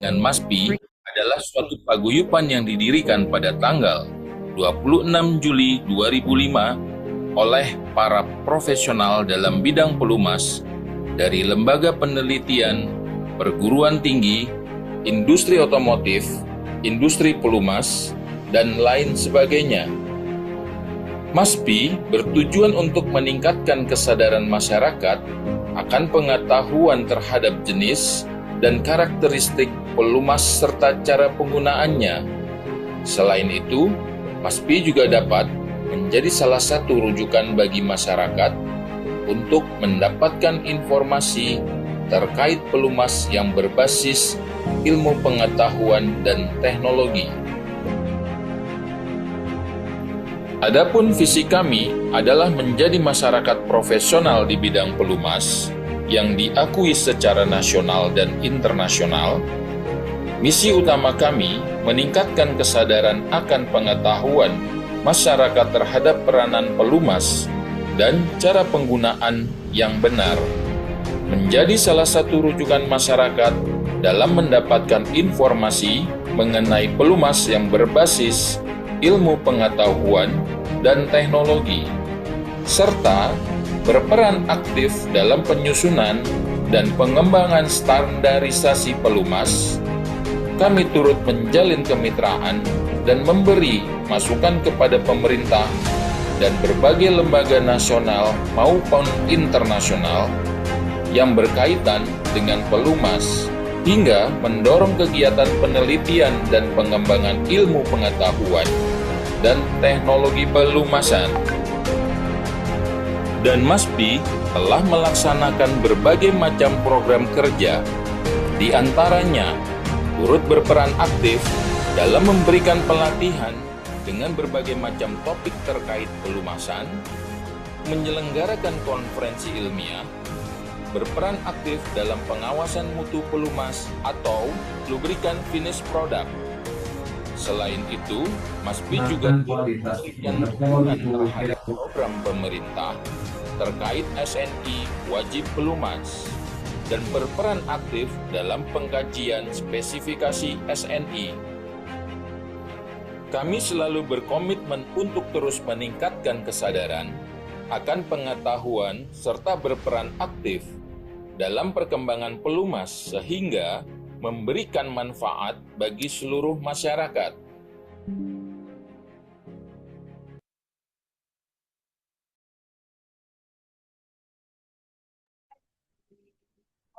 dan MASPI adalah suatu paguyuban yang didirikan pada tanggal 26 Juli 2005 oleh para profesional dalam bidang pelumas dari lembaga penelitian, perguruan tinggi, industri otomotif, industri pelumas, dan lain sebagainya. MASPI bertujuan untuk meningkatkan kesadaran masyarakat akan pengetahuan terhadap jenis dan karakteristik pelumas serta cara penggunaannya. Selain itu, MASPI juga dapat menjadi salah satu rujukan bagi masyarakat untuk mendapatkan informasi terkait pelumas yang berbasis ilmu pengetahuan dan teknologi. Adapun visi kami adalah menjadi masyarakat profesional di bidang pelumas yang diakui secara nasional dan internasional. Misi utama kami meningkatkan kesadaran akan pengetahuan masyarakat terhadap peranan pelumas dan cara penggunaan yang benar, menjadi salah satu rujukan masyarakat dalam mendapatkan informasi mengenai pelumas yang berbasis ilmu pengetahuan dan teknologi, serta berperan aktif dalam penyusunan dan pengembangan standarisasi pelumas. Kami turut menjalin kemitraan dan memberi masukan kepada pemerintah dan berbagai lembaga nasional maupun internasional yang berkaitan dengan pelumas, hingga mendorong kegiatan penelitian dan pengembangan ilmu pengetahuan dan teknologi pelumasan. Dan MASPI telah melaksanakan berbagai macam program kerja, di antaranya turut berperan aktif dalam memberikan pelatihan dengan berbagai macam topik terkait pelumasan, menyelenggarakan konferensi ilmiah, berperan aktif dalam pengawasan mutu pelumas atau lubrikan finish product. Selain itu, MASPI juga memberikan dukungan terhadap program pemerintah terkait SNI wajib pelumas dan berperan aktif dalam pengkajian spesifikasi SNI. Kami selalu berkomitmen untuk terus meningkatkan kesadaran akan pengetahuan serta berperan aktif dalam perkembangan pelumas sehingga memberikan manfaat bagi seluruh masyarakat.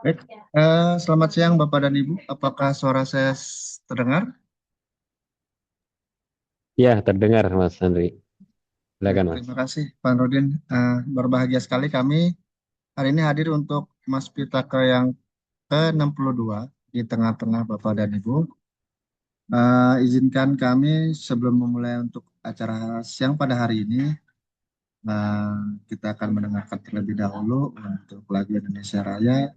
Baik, selamat siang Bapak dan Ibu. Apakah suara saya terdengar? Ya, terdengar Mas Andri. Baik, Silakan Mas. terima kasih Pak Nurdin. Berbahagia sekali kami hari ini hadir untuk Mas Pitaka yang ke-62 di tengah-tengah Bapak dan Ibu. Izinkan kami sebelum memulai untuk acara siang pada hari ini, kita akan mendengarkan terlebih dahulu untuk lagu Indonesia Raya.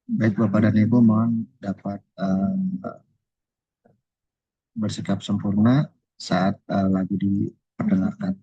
Baik Bapak dan Ibu mohon dapat bersikap sempurna saat lagu diperdengarkan.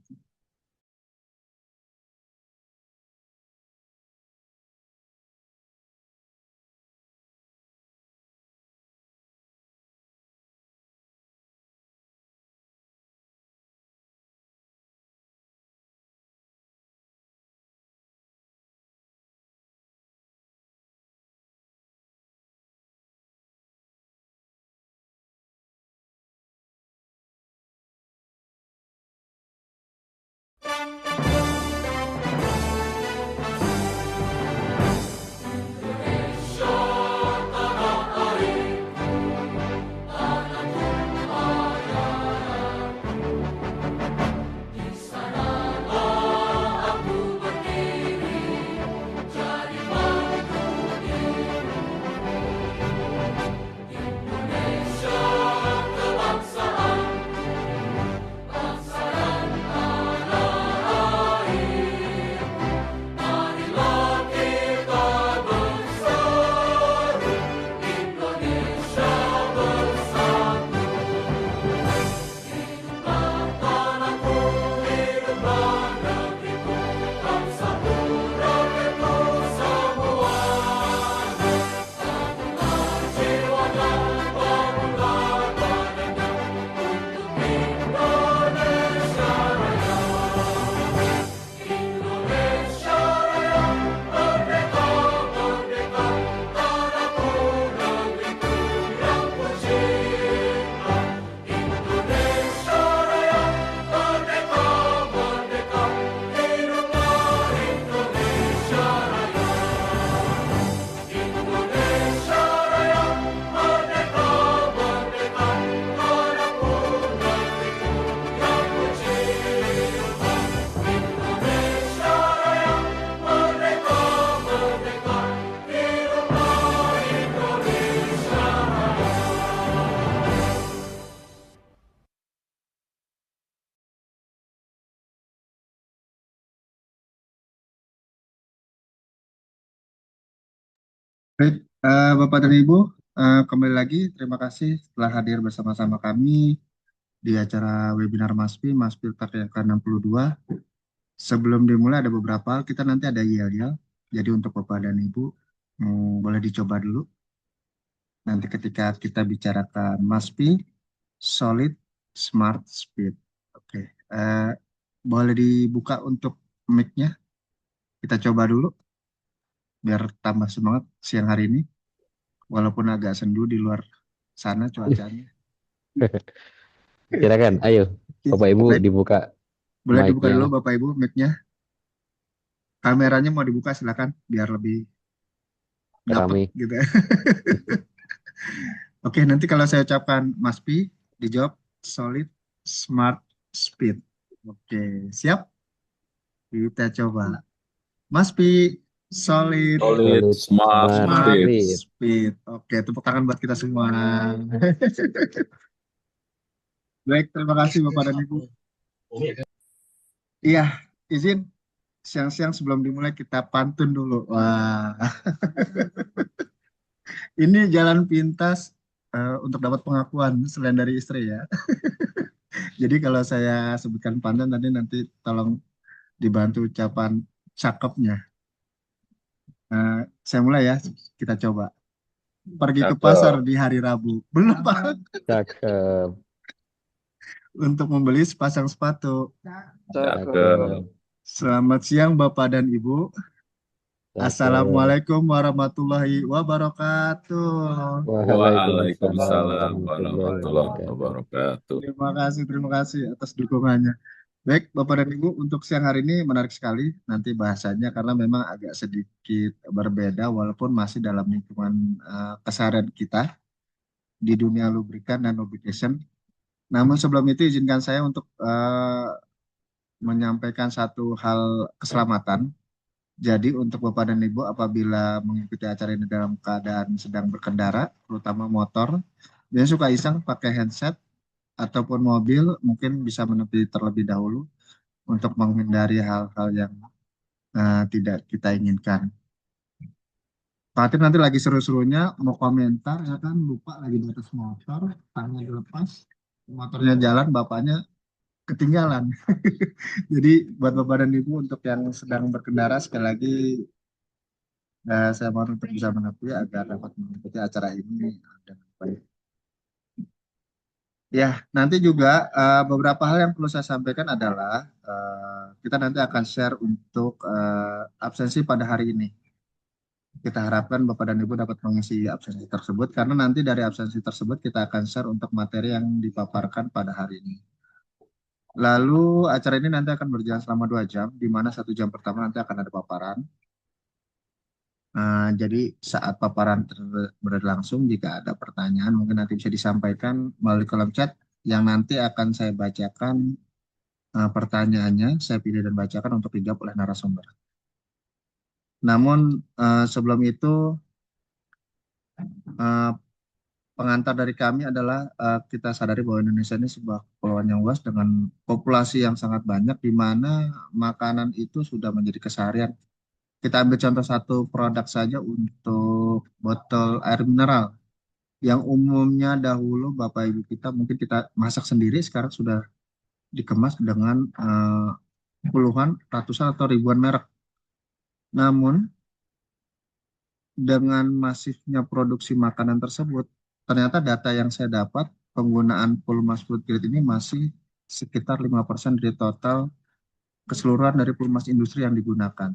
Baik, Bapak dan Ibu, kembali lagi terima kasih telah hadir bersama-sama kami di acara webinar MASPI, MASPI Tak yang ke-62. Sebelum dimulai ada beberapa hal, kita nanti ada yel-yel. Jadi untuk Bapak dan Ibu, boleh dicoba dulu. Nanti ketika kita bicarakan MASPI, Solid, Smart, Speed. Oke, boleh dibuka untuk mic-nya. Kita coba dulu biar tambah semangat siang hari ini. Walaupun agak sendu di luar sana cuacanya. Silakan, ayo, Iya, Bapak Ibu baik. dibuka Boleh dibuka mic-nya. dulu Bapak Ibu mic-nya. Kameranya mau dibuka silakan biar lebih dapet Rame. gitu. Oke, nanti kalau saya ucapkan Mas Pi, dijawab solid, smart, speed. Oke, siap? Kita coba. Mas Pi, solid, Solid, Solid, smart, smart, smart, speed. speed. speed. Oke, tepuk tangan buat kita semua. Baik, terima kasih Bapak dan Ibu. Iya, izin siang-siang sebelum dimulai kita pantun dulu. Wah, ini jalan pintas untuk dapat pengakuan selain dari istri ya. Jadi kalau saya sebutkan pantun tadi nanti tolong dibantu ucapan cakepnya. Saya mulai ya, kita coba. Pergi ke pasar Cakep. di hari Rabu. Belum Pak. Cakep, Untuk membeli sepasang sepatu. Cakep. cakep, Selamat siang Bapak dan Ibu. cakep. Assalamualaikum warahmatullahi wabarakatuh. Waalaikumsalam Waalaikumsalam warahmatullahi warahmatullahi wabarakatuh. wabarakatuh. Terima kasih atas dukungannya. Baik, Bapak dan Ibu, untuk siang hari ini menarik sekali nanti bahasanya karena memang agak sedikit berbeda walaupun masih dalam lingkungan keseharian kita di dunia lubrikan dan lubrication. Namun sebelum itu izinkan saya untuk menyampaikan satu hal keselamatan. Jadi untuk Bapak dan Ibu apabila mengikuti acara ini dalam keadaan sedang berkendara, terutama motor, dia suka iseng pakai handset ataupun mobil, mungkin bisa menepi terlebih dahulu untuk menghindari hal-hal yang tidak kita inginkan. Pak Hatip nanti lagi seru-serunya mau komentar ya kan lupa lagi di atas motor, tangannya dilepas, motornya jalan, bapaknya ketinggalan. Jadi buat Bapak dan Ibu untuk yang sedang berkendara sekali lagi saya mohon untuk bisa menepi agar dapat mengikuti acara ini dengan baik. Ya, nanti juga beberapa hal yang perlu saya sampaikan adalah kita nanti akan share untuk absensi pada hari ini. Kita harapkan Bapak dan Ibu dapat mengisi absensi tersebut karena nanti dari absensi tersebut kita akan share untuk materi yang dipaparkan pada hari ini. Lalu acara ini nanti akan berjalan selama 2 jam, di mana 1 jam pertama nanti akan ada paparan. Jadi saat paparan berlangsung, jika ada pertanyaan mungkin nanti bisa disampaikan melalui kolom chat yang nanti akan saya bacakan pertanyaannya, saya pilih dan bacakan untuk dijawab oleh narasumber. Namun sebelum itu eh, pengantar dari kami adalah kita sadari bahwa Indonesia ini sebuah kepulauan yang luas dengan populasi yang sangat banyak di mana makanan itu sudah menjadi keseharian. Kita ambil contoh satu produk saja untuk botol air mineral yang umumnya dahulu Bapak Ibu kita mungkin kita masak sendiri sekarang sudah dikemas dengan puluhan, ratusan atau ribuan merek. Namun dengan masifnya produksi makanan tersebut, ternyata data yang saya dapat penggunaan Pulmas Food Grade ini masih sekitar 5% dari total keseluruhan dari Pulmas industri yang digunakan.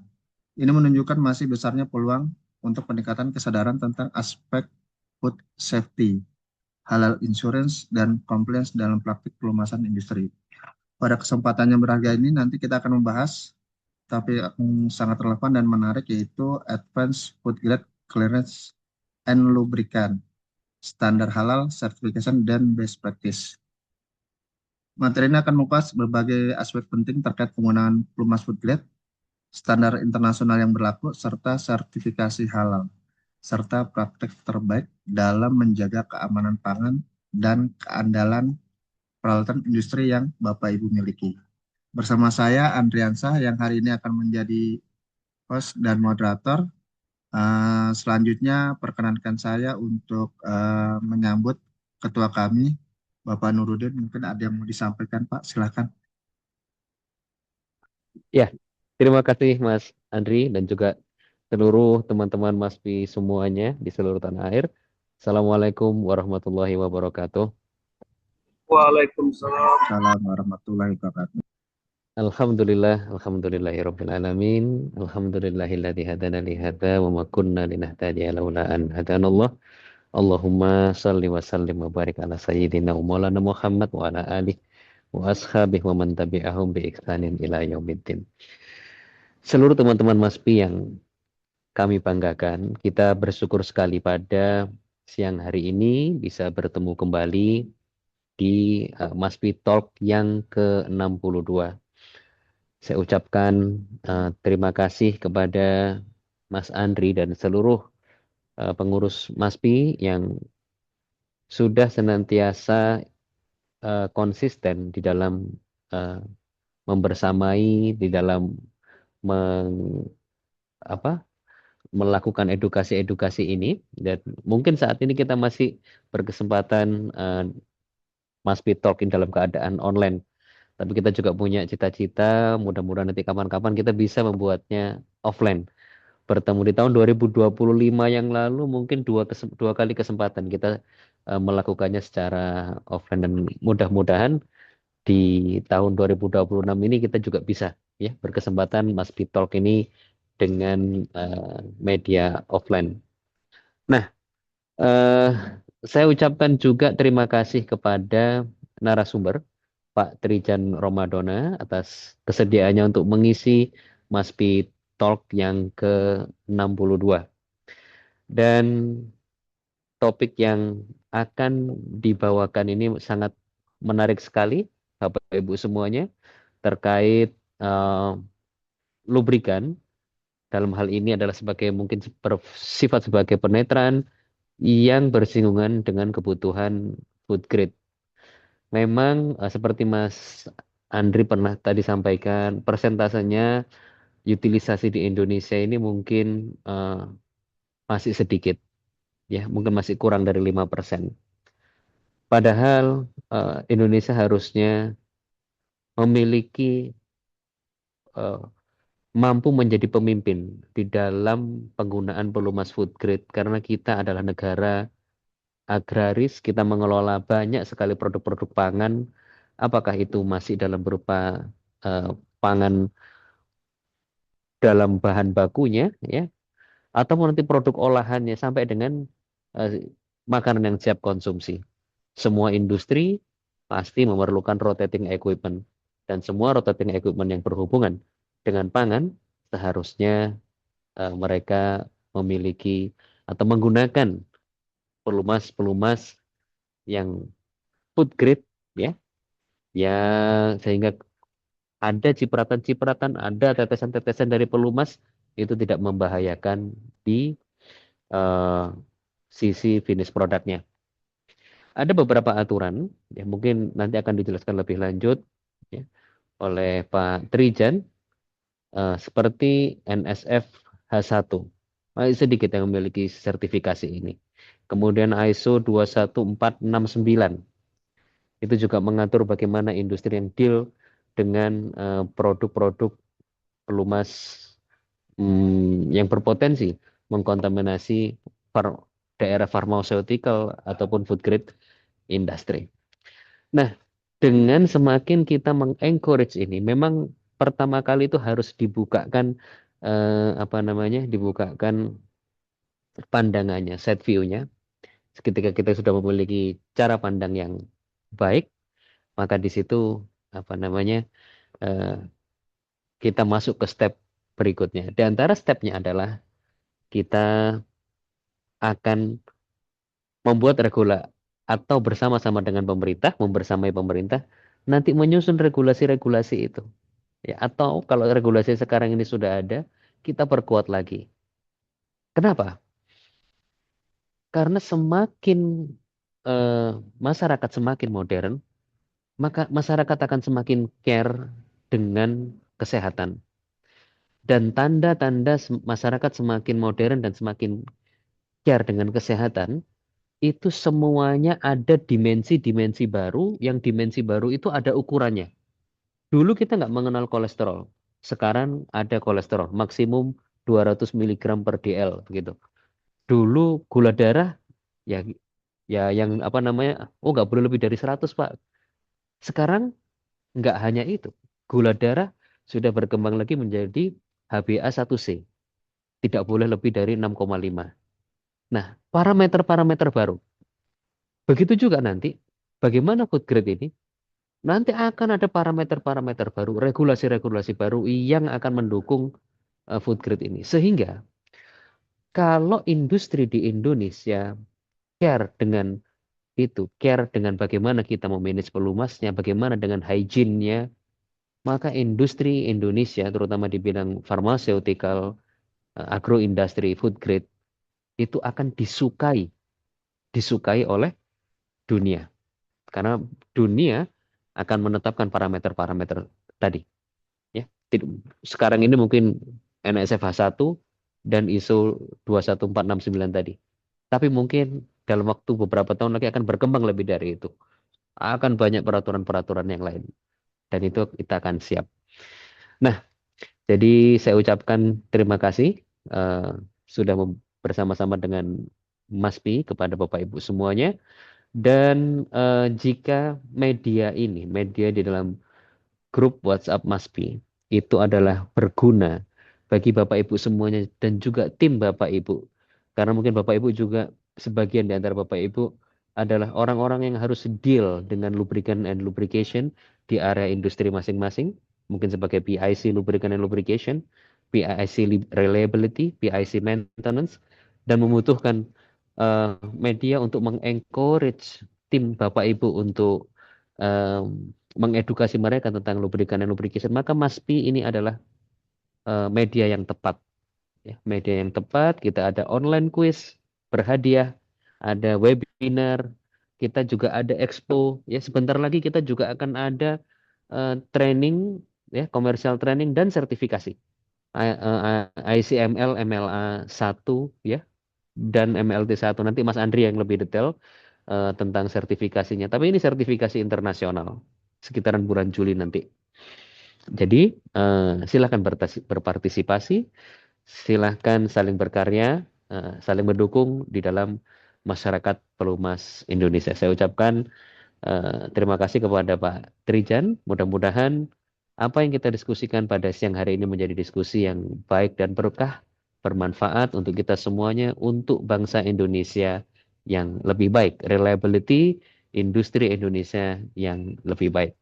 Ini menunjukkan masih besarnya peluang untuk peningkatan kesadaran tentang aspek food safety, halal insurance, dan compliance dalam praktik pelumasan industri. Pada kesempatan yang berharga ini nanti kita akan membahas tapi sangat relevan dan menarik yaitu Advanced Food Grade Clearance and Lubricant, Standar Halal, Certification, dan Best Practice. Materi ini akan mengupas berbagai aspek penting terkait penggunaan Plumas Food Grade, standar internasional yang berlaku, serta sertifikasi halal, serta praktek terbaik dalam menjaga keamanan pangan dan keandalan peralatan industri yang Bapak Ibu miliki. Bersama saya Andriansah yang hari ini akan menjadi host dan moderator. Selanjutnya perkenankan saya untuk menyambut ketua kami, Bapak Nurudin. Mungkin ada yang mau disampaikan, Pak. Silakan. Ya, terima kasih Mas Andri dan juga seluruh teman-teman Maspi semuanya di seluruh tanah air. Assalamualaikum warahmatullahi wabarakatuh. Waalaikumsalam. Assalamualaikum warahmatullahi wabarakatuh. Alhamdulillahirabbil alamin. Alhamdulillahilladzi hadana li hadza wa ma kunna linahtadiya laula an hadanallah. Allahumma shalli wa sallim wa barik ala sayyidina wa maulana Muhammad wa ala alihi wa ashabihi wa man tabi'ahum bi ihsanin ila yaumiddin. Seluruh teman-teman Maspi yang kami banggakan, kita bersyukur sekali pada siang hari ini bisa bertemu kembali di Maspi Talk yang ke-62. Saya ucapkan terima kasih kepada Mas Andri dan seluruh pengurus Maspi yang sudah senantiasa konsisten di dalam membersamai, di dalam melakukan edukasi-edukasi ini. Dan mungkin saat ini kita masih berkesempatan Maspi Talking dalam keadaan online. Tapi kita juga punya cita-cita, mudah-mudahan nanti kapan-kapan kita bisa membuatnya offline. Bertemu di tahun 2025 yang lalu mungkin dua kali kesempatan kita melakukannya secara offline, dan mudah-mudahan di tahun 2026 ini kita juga bisa ya berkesempatan Mas Talk ini dengan media offline. Nah, saya ucapkan juga terima kasih kepada narasumber Pak Trijan Romadona atas kesediaannya untuk mengisi Mas Talk yang ke-62. Dan topik yang akan dibawakan ini sangat menarik sekali, Bapak Ibu semuanya, terkait lubrikan. Dalam hal ini adalah sebagai mungkin bersifat sebagai penetran yang bersinggungan dengan kebutuhan food grade. Memang seperti Mas Andri pernah tadi sampaikan, persentasenya utilisasi di Indonesia ini mungkin masih sedikit, ya mungkin masih kurang dari 5%. Padahal Indonesia harusnya memiliki mampu menjadi pemimpin di dalam penggunaan pelumas food grade, karena kita adalah negara agraris, kita mengelola banyak sekali produk-produk pangan, apakah itu masih dalam berupa pangan dalam bahan bakunya, ya, atau nanti produk olahannya sampai dengan makanan yang siap konsumsi. Semua industri pasti memerlukan rotating equipment, dan semua rotating equipment yang berhubungan dengan pangan seharusnya mereka memiliki atau menggunakan pelumas-pelumas yang food grade, ya, sehingga ada cipratan-cipratan, ada tetesan-tetesan dari pelumas itu tidak membahayakan di sisi finish produknya. Ada beberapa aturan yang mungkin nanti akan dijelaskan lebih lanjut ya, oleh Pak Trijan, seperti NSF H1. Sedikit yang memiliki sertifikasi ini. Kemudian ISO 21469. Itu juga mengatur bagaimana industri yang deal dengan produk-produk pelumas yang berpotensi mengkontaminasi daerah pharmaceutical ataupun food grade industri. Nah, dengan semakin kita mengencourage ini, memang pertama kali itu harus dibukakan dibukakan pandangannya, set view-nya. Ketika kita sudah memiliki cara pandang yang baik, maka di situ kita masuk ke step berikutnya. Di antara stepnya adalah kita akan membuat atau bersama-sama dengan pemerintah, membersamai pemerintah, nanti menyusun regulasi-regulasi itu. Ya, atau kalau regulasi sekarang ini sudah ada, kita perkuat lagi. Kenapa? Karena semakin masyarakat semakin modern, maka masyarakat akan semakin care dengan kesehatan. dan tanda-tanda masyarakat semakin modern dan semakin care dengan kesehatan, itu semuanya ada dimensi-dimensi baru, yang dimensi baru itu ada ukurannya. Dulu kita nggak mengenal kolesterol, sekarang ada kolesterol maksimum 200 mg per dl gitu. Dulu gula darah ya ya yang apa namanya, oh nggak boleh lebih dari 100 Pak. Sekarang nggak hanya itu, gula darah sudah berkembang lagi menjadi HbA1c, tidak boleh lebih dari 6,5. Nah, parameter-parameter baru. Begitu juga nanti, bagaimana food grade ini? Nanti akan ada parameter-parameter baru, regulasi-regulasi baru yang akan mendukung food grade ini. Sehingga kalau industri di Indonesia care dengan itu, care dengan bagaimana kita memanage pelumasnya, bagaimana dengan hygiene-nya, maka industri Indonesia, terutama di bidang pharmaceutical, agroindustri, food grade, itu akan disukai oleh dunia. Karena dunia akan menetapkan parameter-parameter tadi. Ya, sekarang ini mungkin NSFH 1 dan ISO 21469 tadi. Tapi mungkin dalam waktu beberapa tahun lagi akan berkembang lebih dari itu. Akan banyak peraturan-peraturan yang lain. Dan itu kita akan siap. Nah, jadi saya ucapkan terima kasih sudah bersama-sama dengan Mas Pi kepada Bapak Ibu semuanya. Dan jika media di dalam grup WhatsApp Maspi itu adalah berguna bagi Bapak Ibu semuanya dan juga tim Bapak Ibu. Karena mungkin Bapak Ibu juga sebagian di antara Bapak Ibu adalah orang-orang yang harus deal dengan lubricant and lubrication di area industri masing-masing. Mungkin sebagai PIC lubricant and lubrication, PIC reliability, PIC maintenance, dan membutuhkan media untuk mengencourage tim Bapak Ibu untuk mengedukasi mereka tentang lubricant dan lubrication, maka MASPI ini adalah media yang tepat. Ya, media yang tepat, kita ada online quiz berhadiah, ada webinar, kita juga ada expo, ya sebentar lagi kita juga akan ada training, ya commercial training dan sertifikasi. ICML, MLA 1, ya, dan MLT 1. Nanti Mas Andri yang lebih detail tentang sertifikasinya. Tapi ini sertifikasi internasional, sekitaran bulan Juli nanti. Jadi silakan berpartisipasi, silakan saling berkarya, saling mendukung di dalam masyarakat pelumas Indonesia. Saya ucapkan terima kasih kepada Pak Trijan. Mudah-mudahan apa yang kita diskusikan pada siang hari ini menjadi diskusi yang baik dan berkah, bermanfaat untuk kita semuanya, untuk bangsa Indonesia yang lebih baik, reliability industri Indonesia yang lebih baik.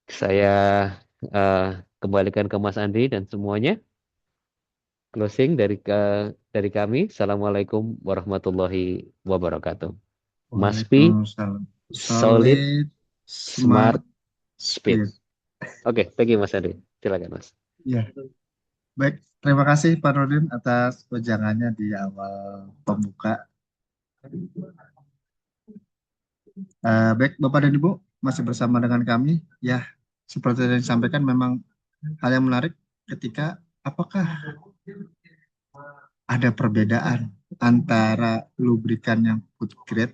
Saya kembalikan ke Mas Andri dan semuanya. Closing dari kami. Assalamualaikum warahmatullahi wabarakatuh. Mas Pi, Waalaikumsalam. solid, Solid, smart, smart, speed. speed. Oke, thank you Mas Andri. Silakan Mas. Ya, baik. Terima kasih Pak Nurdin atas wejangannya di awal pembuka. Baik, Bapak dan Ibu, masih bersama dengan kami. Ya, seperti yang disampaikan memang hal yang menarik ketika apakah ada perbedaan antara lubrikan yang food grade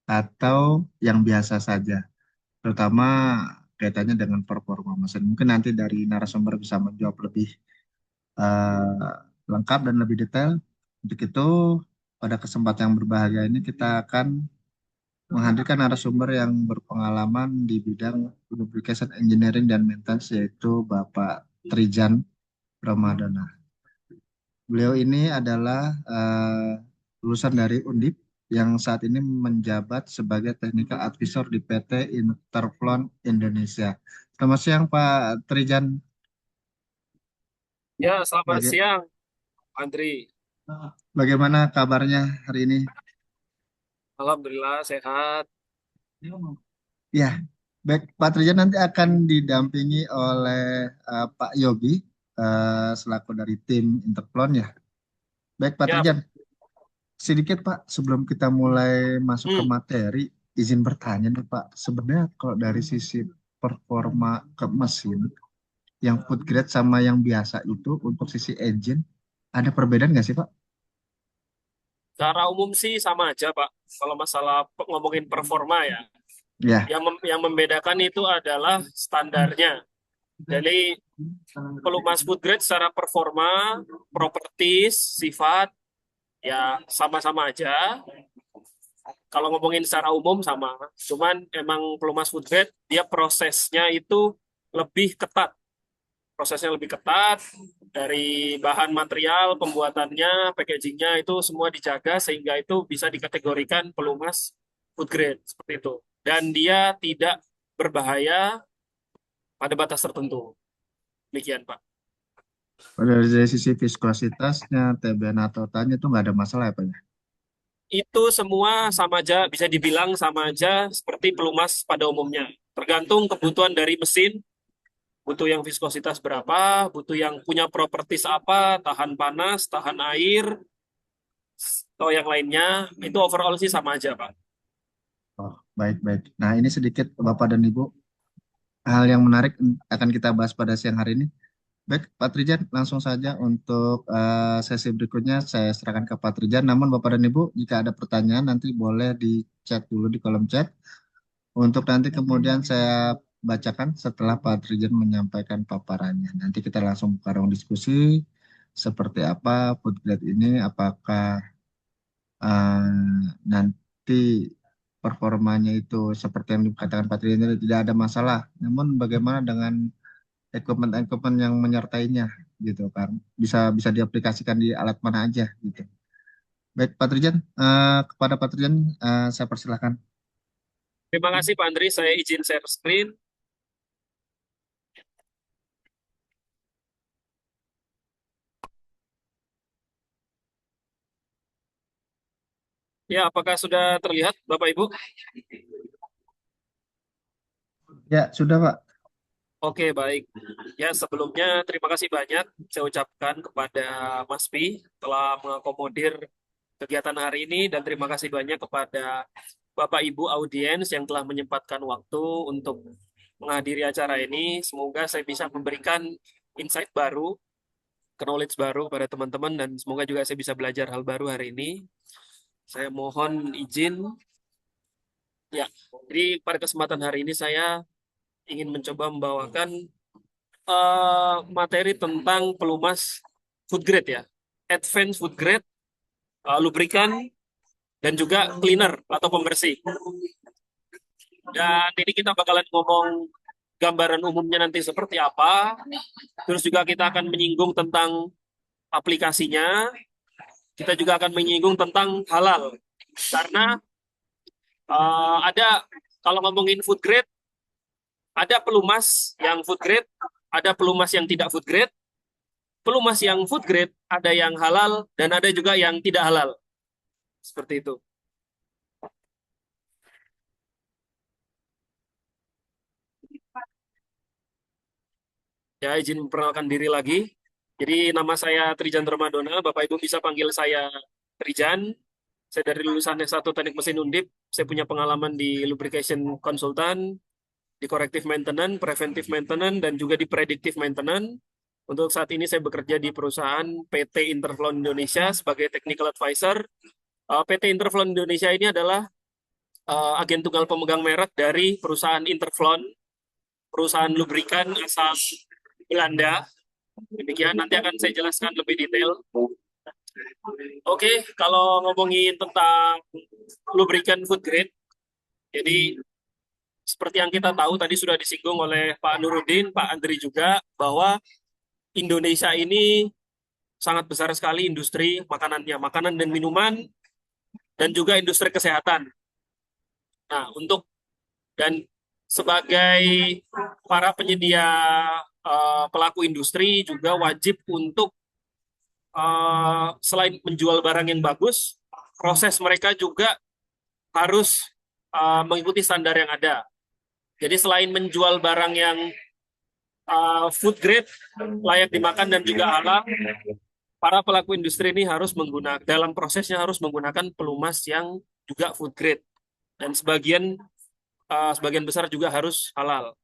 atau yang biasa saja, terutama kaitannya dengan performa mesin. Mungkin nanti dari narasumber bisa menjawab lebih eh, lengkap dan lebih detail. Untuk itu, pada kesempatan yang berbahagia ini kita akan menghadirkan narasumber yang berpengalaman di bidang lubrication engineering dan maintenance, yaitu Bapak Trijan Ramadana. Beliau ini adalah lulusan dari Undip yang saat ini menjabat sebagai Technical Advisor di PT Interflon Indonesia. Selamat siang Pak Trijan. Ya, selamat Baga- siang, Andri. Bagaimana kabarnya hari ini? Alhamdulillah sehat. Ya, baik Pak Trijan nanti akan didampingi oleh Pak Yogi selaku dari tim Interflon ya. Baik Pak Ya, Trijan, sedikit Pak sebelum kita mulai masuk ke materi, izin bertanya nih Pak. Sebenarnya kalau dari sisi performa ke mesin, yang food grade sama yang biasa itu untuk sisi engine ada perbedaan nggak sih Pak? Secara umum sih sama aja, Pak. Kalau masalah ngomongin performa ya, Ya, yang membedakan itu adalah standarnya. Jadi pelumas food grade secara performa, properties, sifat, ya sama-sama aja. Kalau ngomongin secara umum sama. Cuman emang pelumas food grade, dia prosesnya itu lebih ketat. Prosesnya lebih ketat, dari bahan material, pembuatannya, packagingnya itu semua dijaga sehingga itu bisa dikategorikan pelumas food grade, seperti itu. Dan dia tidak berbahaya pada batas tertentu. Demikian, Pak. dari sisi viskositasnya, TBN atau tanya itu nggak ada masalah ya Pak ya? Itu semua sama aja, bisa dibilang sama aja seperti pelumas pada umumnya. Tergantung kebutuhan dari mesin, butuh yang viskositas berapa, butuh yang punya properties apa, tahan panas, tahan air, atau yang lainnya, itu overall sih sama aja, Pak. Oh, baik-baik. Nah, ini sedikit Bapak dan Ibu hal yang menarik akan kita bahas pada siang hari ini. Baik, Pak Trijan, langsung saja untuk sesi berikutnya saya serahkan ke Pak Trijan. Namun Bapak dan Ibu, jika ada pertanyaan nanti boleh di chat dulu di kolom chat. Untuk nanti kemudian saya bacakan setelah Pak Trijan menyampaikan paparannya. Nanti kita langsung buka ruang diskusi seperti apa food grade ini, apakah nanti performanya itu seperti yang dikatakan Pak Trijan tadi, tidak ada masalah. Namun bagaimana dengan equipment-equipment yang menyertainya gitu kan, bisa bisa diaplikasikan di alat mana aja gitu. Baik Pak Trijan, kepada Pak Trijan saya persilahkan. Terima kasih, Pak Andri. Saya izin share screen. Ya, apakah sudah terlihat, Bapak Ibu? Ya sudah Pak. Oke, baik. Ya, sebelumnya terima kasih banyak saya ucapkan kepada Mas Pi telah mengakomodir kegiatan hari ini dan terima kasih banyak kepada Bapak Ibu audiens yang telah menyempatkan waktu untuk menghadiri acara ini. Semoga saya bisa memberikan insight baru, knowledge baru pada teman-teman dan semoga juga saya bisa belajar hal baru hari ini. Saya mohon izin. Ya, jadi pada kesempatan hari ini saya ingin mencoba membawakan materi tentang pelumas food grade ya, advanced food grade, lubrikan, dan juga cleaner atau pembersih. Dan ini kita bakalan ngomong gambaran umumnya nanti seperti apa, terus juga kita akan menyinggung tentang aplikasinya, kita juga akan menyinggung tentang halal. Karena ada, kalau ngomongin food grade, ada pelumas yang food grade, ada pelumas yang tidak food grade. Pelumas yang food grade ada yang halal dan ada juga yang tidak halal. Seperti itu. Ya, izin memperkenalkan diri lagi. Jadi nama saya Trijan Ramadona, Bapak Ibu bisa panggil saya Trijan. Saya dari lulusan S1 Teknik Mesin Undip. Saya punya pengalaman di lubrication consultant, di corrective maintenance, preventive maintenance, dan juga di predictive maintenance. Untuk saat ini saya bekerja di perusahaan PT Interflon Indonesia sebagai technical advisor. PT Interflon Indonesia ini adalah agen tunggal pemegang merek dari perusahaan Interflon, perusahaan lubrikan asal Belanda. Demikian nanti akan saya jelaskan lebih detail. Oke, kalau ngomongin tentang lubrikan food grade, jadi seperti yang kita tahu tadi sudah disinggung oleh Pak Nurudin, Pak Andri juga, bahwa Indonesia ini sangat besar sekali industri makanannya, makanan dan minuman, dan juga industri kesehatan. Nah, dan sebagai para penyedia pelaku industri juga wajib untuk selain menjual barang yang bagus, proses mereka juga harus mengikuti standar yang ada. Jadi selain menjual barang yang food grade, layak dimakan dan juga halal, para pelaku industri ini harus menggunakan, dalam prosesnya harus menggunakan pelumas yang juga food grade. Dan sebagian besar juga harus halal.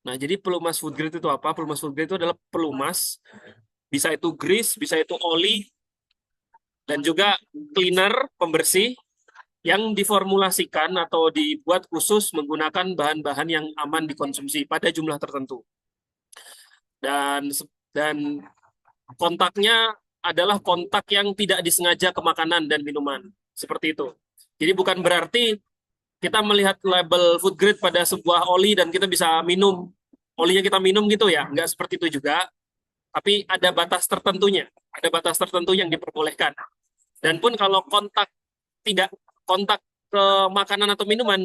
Nah, jadi pelumas food grade itu apa? Pelumas food grade itu adalah pelumas, bisa itu grease, bisa itu oli, dan juga cleaner, pembersih, yang diformulasikan atau dibuat khusus menggunakan bahan-bahan yang aman dikonsumsi pada jumlah tertentu. Dan kontaknya adalah kontak yang tidak disengaja ke makanan dan minuman. Seperti itu. Jadi bukan berarti kita melihat label food grade pada sebuah oli dan kita bisa minum. Olinya kita minum gitu ya. Nggak seperti itu juga. Tapi ada batas tertentunya. Ada batas tertentu yang diperbolehkan. Dan pun kalau tidak kontak ke makanan atau minuman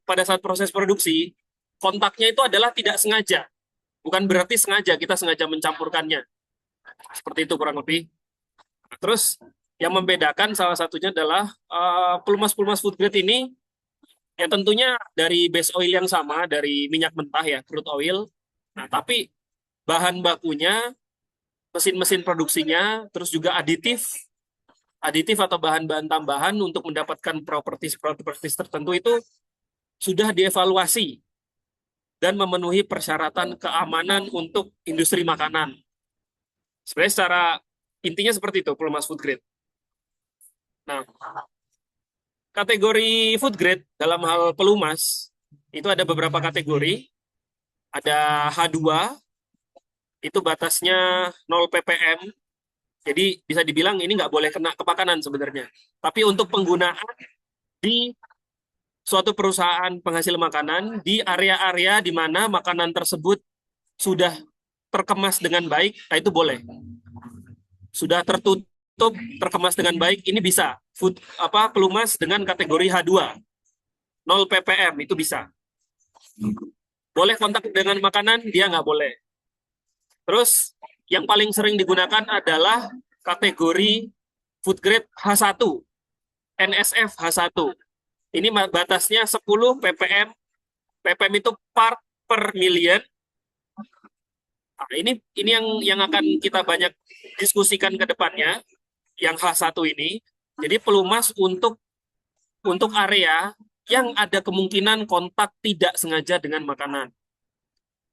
pada saat proses produksi, kontaknya itu adalah tidak sengaja. Bukan berarti sengaja, kita sengaja mencampurkannya. Seperti itu kurang lebih. Terus yang membedakan salah satunya adalah pelumas-pelumas food grade ini ya tentunya dari base oil yang sama, dari minyak mentah ya, crude oil. Nah, tapi bahan bakunya, mesin-mesin produksinya, terus juga aditif atau bahan-bahan tambahan untuk mendapatkan properties tertentu itu sudah dievaluasi dan memenuhi persyaratan keamanan untuk industri makanan. Sebenarnya secara intinya seperti itu, pelumas food grade. Nah, kategori food grade dalam hal pelumas, itu ada beberapa kategori. Ada H2, itu batasnya 0 ppm. Jadi bisa dibilang ini nggak boleh kena ke makanan sebenarnya. Tapi untuk penggunaan di suatu perusahaan penghasil makanan, di area-area di mana makanan tersebut sudah terkemas dengan baik, nah itu boleh. Sudah tertutup, terkemas dengan baik, ini bisa. Pelumas dengan kategori H2. 0 ppm, itu bisa. Boleh kontak dengan makanan, dia nggak boleh. Terus, yang paling sering digunakan adalah kategori food grade H1, NSF H1. Ini batasnya 10 ppm. ppm itu part per million. Nah, ini yang akan kita banyak diskusikan ke depannya, yang H1 ini. Jadi pelumas untuk area yang ada kemungkinan kontak tidak sengaja dengan makanan.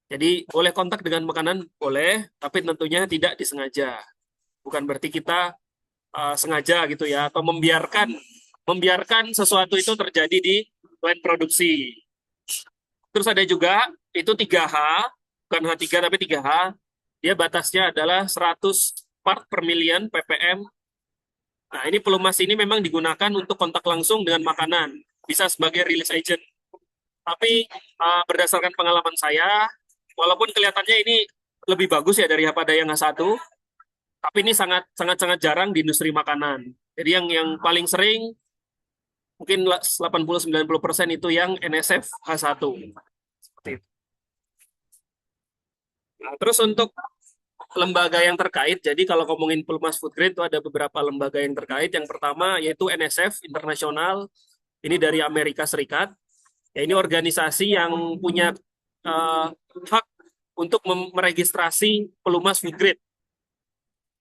Jadi boleh kontak dengan makanan, boleh, tapi tentunya tidak disengaja. Bukan berarti kita sengaja gitu ya, atau membiarkan sesuatu itu terjadi di line produksi. Terus ada juga, itu 3H, bukan H3 tapi 3H, dia batasnya adalah 100 part per million ppm. Nah, ini pelumas ini memang digunakan untuk kontak langsung dengan makanan, bisa sebagai release agent. Tapi berdasarkan pengalaman saya, walaupun kelihatannya ini lebih bagus ya daripada yang H1, tapi ini sangat jarang di industri makanan. Jadi yang paling sering mungkin 80-90% itu yang NSF H1. Seperti itu. Nah, terus untuk lembaga yang terkait, jadi kalau ngomongin pelumas food grade itu ada beberapa lembaga yang terkait. Yang pertama yaitu NSF Internasional, ini dari Amerika Serikat. Ya, ini organisasi yang punya hak untuk meregistrasi pelumas food grade.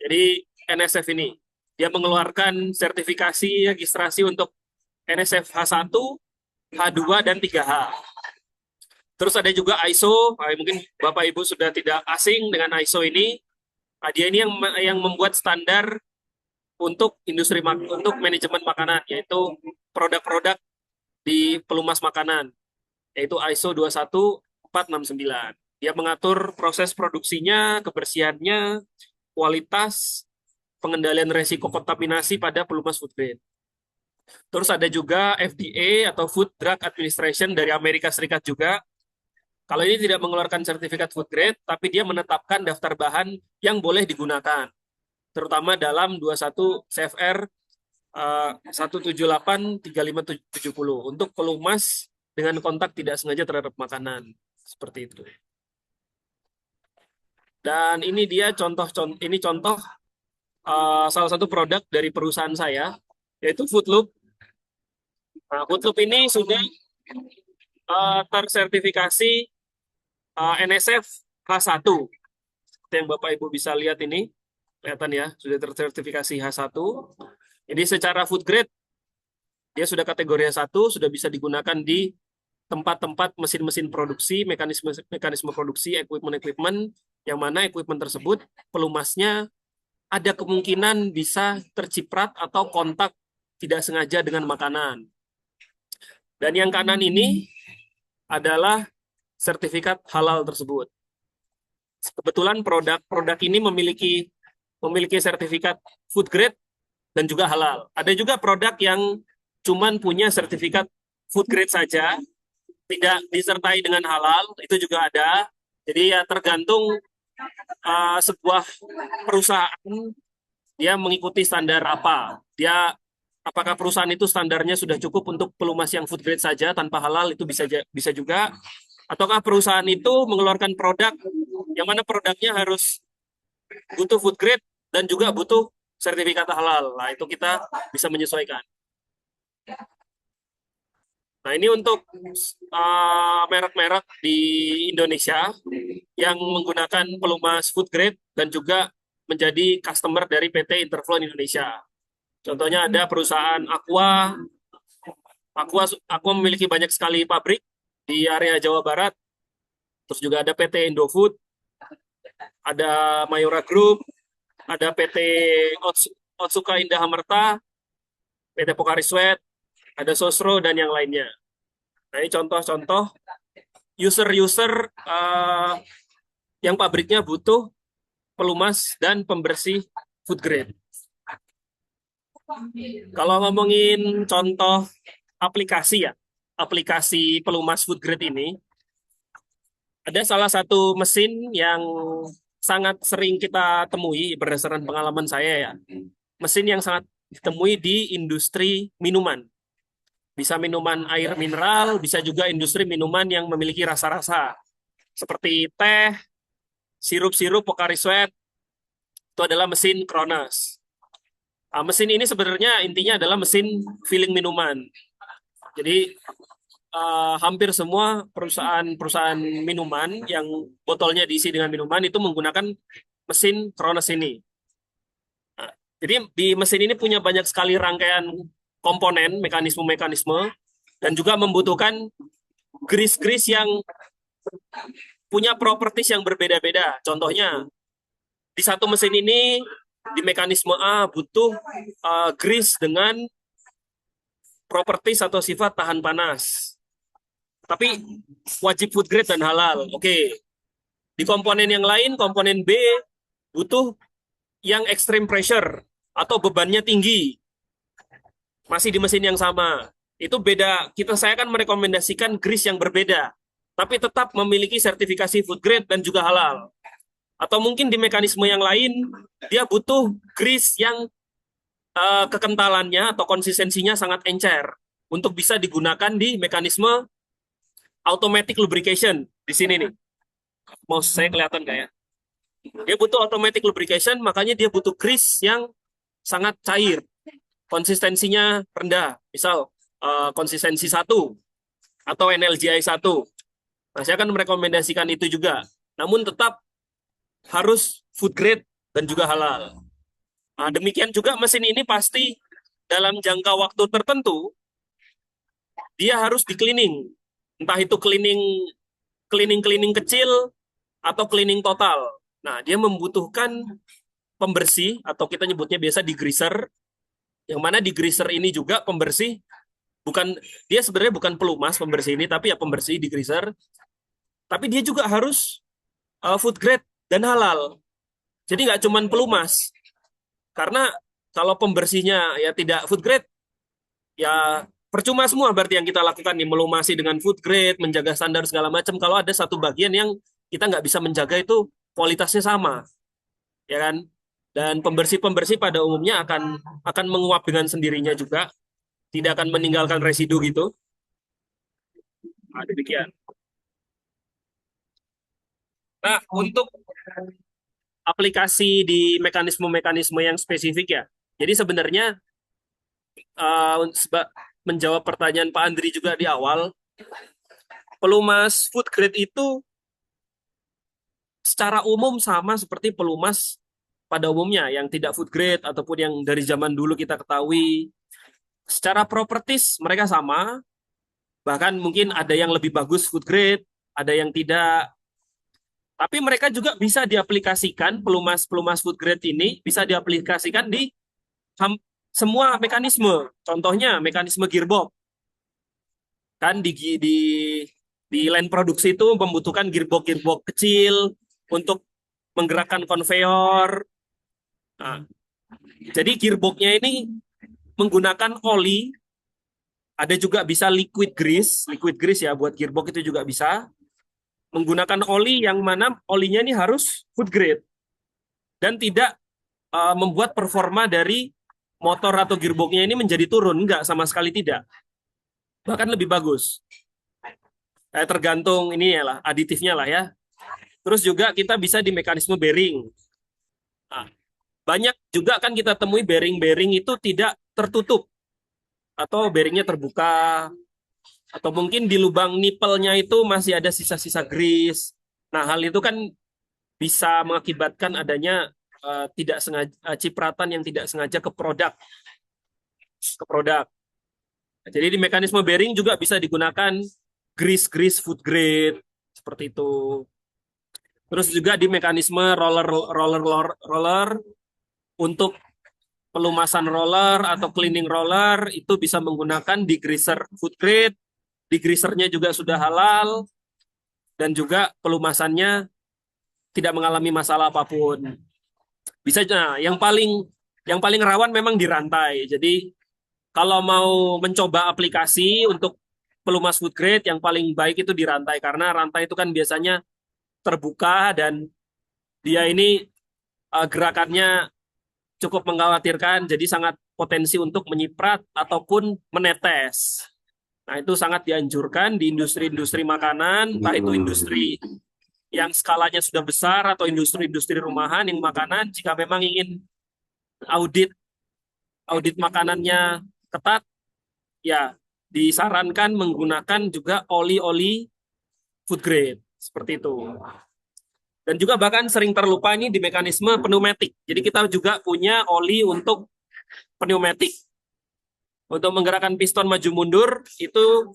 Jadi NSF ini, dia mengeluarkan sertifikasi registrasi untuk NSF H1, H2, dan 3H. Terus ada juga ISO, mungkin Bapak Ibu sudah tidak asing dengan ISO ini. Dia ini yang membuat standar untuk untuk manajemen makanan, yaitu produk-produk di pelumas makanan, yaitu ISO 21469. Dia mengatur proses produksinya, kebersihannya, kualitas, pengendalian resiko kontaminasi pada pelumas food grade. Terus ada juga FDA atau Food Drug Administration dari Amerika Serikat juga. Kalau ini tidak mengeluarkan sertifikat food grade, tapi dia menetapkan daftar bahan yang boleh digunakan, terutama dalam 21 CFR 178-3570 untuk pelumas dengan kontak tidak sengaja terhadap makanan. Seperti itu. Dan ini dia contoh salah satu produk dari perusahaan saya, yaitu Foodloop. Nah, Foodloop ini sudah tersertifikasi NSF H1. Seperti yang Bapak Ibu bisa lihat ini, kelihatan ya, sudah tersertifikasi H1. Jadi secara food grade, dia sudah kategori H1, sudah bisa digunakan di tempat-tempat mesin-mesin produksi, mekanisme produksi, equipment yang mana equipment tersebut pelumasnya ada kemungkinan bisa terciprat atau kontak tidak sengaja dengan makanan. Dan yang kanan ini adalah sertifikat halal tersebut. Kebetulan produk ini memiliki sertifikat food grade dan juga halal. Ada juga produk yang cuman punya sertifikat food grade saja, tidak disertai dengan halal, itu juga ada. Jadi ya tergantung sebuah perusahaan dia mengikuti standar apa. Apakah perusahaan itu standarnya sudah cukup untuk pelumas yang food grade saja tanpa halal, itu bisa juga. Ataukah perusahaan itu mengeluarkan produk yang mana produknya harus butuh food grade dan juga butuh sertifikat halal. Nah, itu kita bisa menyesuaikan. Nah, ini untuk merek-merek di Indonesia yang menggunakan pelumas food grade dan juga menjadi customer dari PT Interflow Indonesia. Contohnya ada perusahaan Aqua. Aqua memiliki banyak sekali pabrik di area Jawa Barat. Terus juga ada PT Indofood, ada Mayora Group, ada PT Otsuka Indah Amerta, PT Pocari Sweat, ada Sosro, dan yang lainnya. Nah, ini contoh-contoh user-user yang pabriknya butuh pelumas dan pembersih food grade. Kalau ngomongin contoh aplikasi aplikasi pelumas food grade ini, ada salah satu mesin yang sangat sering kita temui berdasarkan pengalaman saya ya. Mesin yang sangat ditemui di industri minuman. Bisa minuman air mineral, bisa juga industri minuman yang memiliki rasa-rasa. Seperti teh, sirup-sirup, Pocari Sweat, itu adalah mesin Kronos. Nah, mesin ini sebenarnya intinya adalah mesin filling minuman. Jadi hampir semua perusahaan minuman yang botolnya diisi dengan minuman itu menggunakan mesin Kronos ini. Nah, jadi di mesin ini punya banyak sekali rangkaian komponen, mekanisme-mekanisme, dan juga membutuhkan grease-grease yang punya properties yang berbeda-beda. Contohnya, di satu mesin ini, di mekanisme A butuh grease dengan properties atau sifat tahan panas. Tapi wajib food grade dan halal. Oke. Di komponen yang lain, komponen B butuh yang extreme pressure atau bebannya tinggi. Masih di mesin yang sama. Itu beda. Saya akan merekomendasikan grease yang berbeda. Tapi tetap memiliki sertifikasi food grade dan juga halal. Atau mungkin di mekanisme yang lain, dia butuh grease yang kekentalannya atau konsistensinya sangat encer untuk bisa digunakan di mekanisme automatic lubrication di sini nih. Mau saya kelihatan nggak ya? Dia butuh automatic lubrication, makanya dia butuh grease yang sangat cair, konsistensinya rendah. Misal konsistensi 1 atau NLGI 1. Nah, saya akan merekomendasikan itu juga. Namun tetap harus food grade dan juga halal. Nah, demikian juga mesin ini pasti dalam jangka waktu tertentu dia harus di cleaning. Entah itu cleaning kecil atau cleaning total. Nah, dia membutuhkan pembersih atau kita nyebutnya biasa degreaser. Yang mana degreaser ini juga pembersih dia sebenarnya bukan pelumas pembersih ini, tapi ya pembersih degreaser. Tapi dia juga harus food grade dan halal. Jadi nggak cuma pelumas. Karena kalau pembersihnya ya tidak food grade, ya percuma semua berarti yang kita lakukan nih, melumasi dengan food grade, menjaga standar segala macam. Kalau ada satu bagian yang kita nggak bisa menjaga itu kualitasnya sama, ya kan? Dan pembersih pada umumnya akan menguap dengan sendirinya juga, tidak akan meninggalkan residu gitu. Nah, demikian. Nah, untuk aplikasi di mekanisme-mekanisme yang spesifik ya. Jadi sebenarnya menjawab pertanyaan Pak Andri juga di awal, pelumas food grade itu secara umum sama seperti pelumas pada umumnya yang tidak food grade ataupun yang dari zaman dulu kita ketahui. Secara properties mereka sama, Bahkan mungkin ada yang lebih bagus food grade, ada yang tidak. Tapi mereka juga bisa diaplikasikan, pelumas food grade ini bisa diaplikasikan di semua mekanisme. Contohnya mekanisme gearbox. Kan di line produksi itu membutuhkan gearbox kecil untuk menggerakkan konveyor. Nah, jadi gearboxnya ini menggunakan oli, ada juga bisa liquid grease ya buat gearbox itu juga bisa. Menggunakan oli yang mana olinya ini harus food grade dan tidak membuat performa dari motor atau gearboxnya ini menjadi turun, enggak, sama sekali tidak. Bahkan lebih bagus. Tergantung ini ya lah, aditifnya lah ya. Terus juga kita bisa di mekanisme bearing. Nah, banyak juga kan kita temui bearing itu tidak tertutup atau bearingnya terbuka, atau mungkin di lubang nipelnya itu masih ada sisa-sisa grease. Nah, hal itu kan bisa mengakibatkan adanya tidak sengaja cipratan yang tidak sengaja ke produk. Jadi di mekanisme bearing juga bisa digunakan grease food grade seperti itu. Terus juga di mekanisme roller untuk pelumasan roller atau cleaning roller itu bisa menggunakan degreaser food grade. Degreasernya juga sudah halal dan juga pelumasannya tidak mengalami masalah apapun. Bisa, nah, yang paling rawan memang di rantai. Jadi kalau mau mencoba aplikasi untuk pelumas food grade, yang paling baik itu di rantai, karena rantai itu kan biasanya terbuka dan dia ini gerakannya cukup mengkhawatirkan, jadi sangat potensi untuk menyiprat ataupun menetes. Nah, itu sangat dianjurkan di industri-industri makanan, entah itu industri yang skalanya sudah besar atau industri-industri rumahan yang makanan, jika memang ingin audit makanannya ketat, ya disarankan menggunakan juga oli food grade, seperti itu. Dan juga bahkan sering terlupa ini di mekanisme pneumatik. Jadi kita juga punya oli untuk pneumatik. Untuk menggerakkan piston maju mundur, itu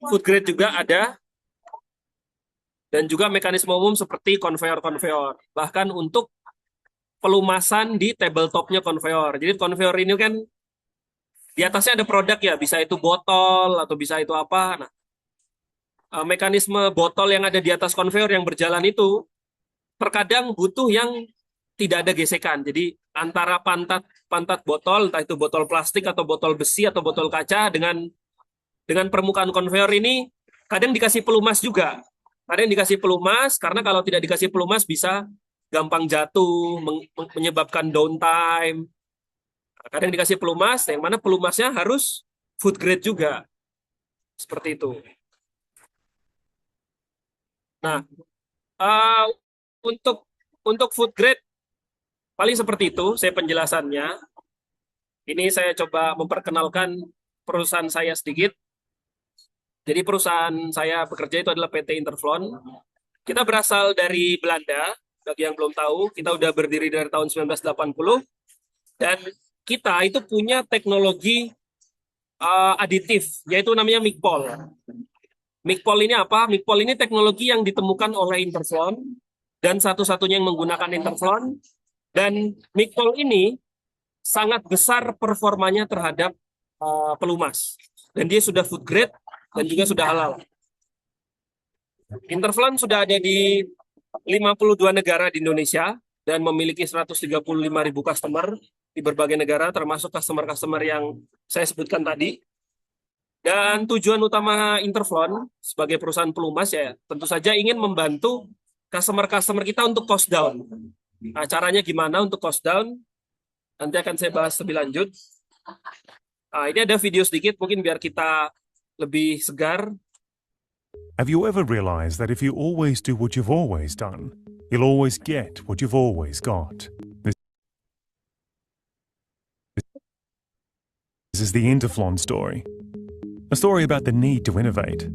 food grade juga ada. Dan juga mekanisme umum seperti konveyor. Bahkan untuk pelumasan di tabletopnya konveyor. Jadi konveyor ini kan di atasnya ada produk ya, bisa itu botol atau bisa itu apa. Nah, mekanisme botol yang ada di atas konveyor yang berjalan itu terkadang butuh yang tidak ada gesekan. Jadi antara pantat botol, entah itu botol plastik atau botol besi atau botol kaca dengan permukaan konveyor ini kadang dikasih pelumas juga. Kadang dikasih pelumas karena kalau tidak dikasih pelumas bisa gampang jatuh, menyebabkan downtime. Kadang dikasih pelumas, yang mana pelumasnya harus food grade juga. Seperti itu. Nah, untuk food grade paling seperti itu saya penjelasannya. Ini saya coba memperkenalkan perusahaan saya sedikit. Jadi perusahaan saya bekerja itu adalah PT Interflon. Kita berasal dari Belanda. Bagi yang belum tahu, kita udah berdiri dari tahun 1980 dan kita itu punya teknologi aditif, yaitu namanya MICPOL. MICPOL ini apa? MICPOL ini teknologi yang ditemukan oleh Interflon dan satu-satunya yang menggunakan Interflon. Dan MICPOL ini sangat besar performanya terhadap pelumas. Dan dia sudah food grade dan juga sudah halal. Interflon sudah ada di 52 negara di Indonesia dan memiliki 135.000 customer di berbagai negara, termasuk customer-customer yang saya sebutkan tadi. Dan tujuan utama Interflon sebagai perusahaan pelumas ya tentu saja ingin membantu customer-customer kita untuk cost down. Nah, caranya gimana untuk cost down? Nanti akan saya bahas lebih lanjut. Nah, ini ada video sedikit mungkin biar kita lebih segar. Have you ever realized that if you always do what you've always done, you'll always get what you've always got? This is the Interflon story. A story about the need to innovate.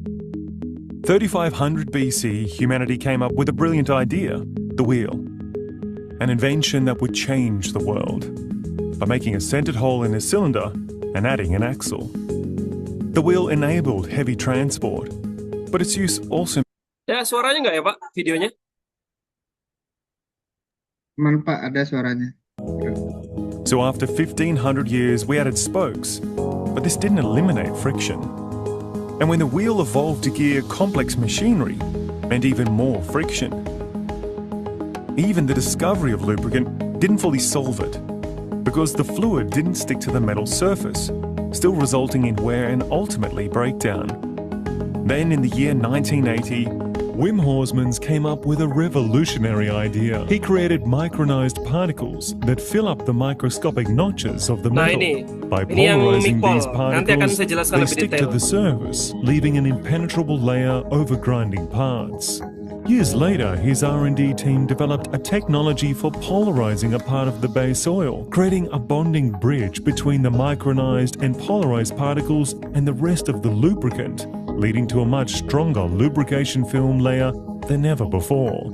3500 BC, humanity came up with a brilliant idea, the wheel. An invention that would change the world by making a centered hole in a cylinder and adding an axle. The wheel enabled heavy transport, but its use also Ya, suaranya nggak ya, Pak, videonya? Cuman Pak ada suaranya. So after 1,500 years, we added spokes, but this didn't eliminate friction. And when the wheel evolved to gear complex machinery, meant even more friction. Even the discovery of lubricant didn't fully solve it, because the fluid didn't stick to the metal surface, still resulting in wear and ultimately breakdown. Then in the year 1980, Wim Horsmans came up with a revolutionary idea. He created micronized particles that fill up the microscopic notches of the Nah, metal. ini By yang polarizing Mikpol. these Nanti akan particles, saya jelaskan they lebih stick to detail. the surface, leaving an impenetrable layer over grinding parts. Years later, his R&D team developed a technology for polarizing a part of the base oil, creating a bonding bridge between the micronized and polarized particles and the rest of the lubricant, leading to a much stronger lubrication film layer than ever before.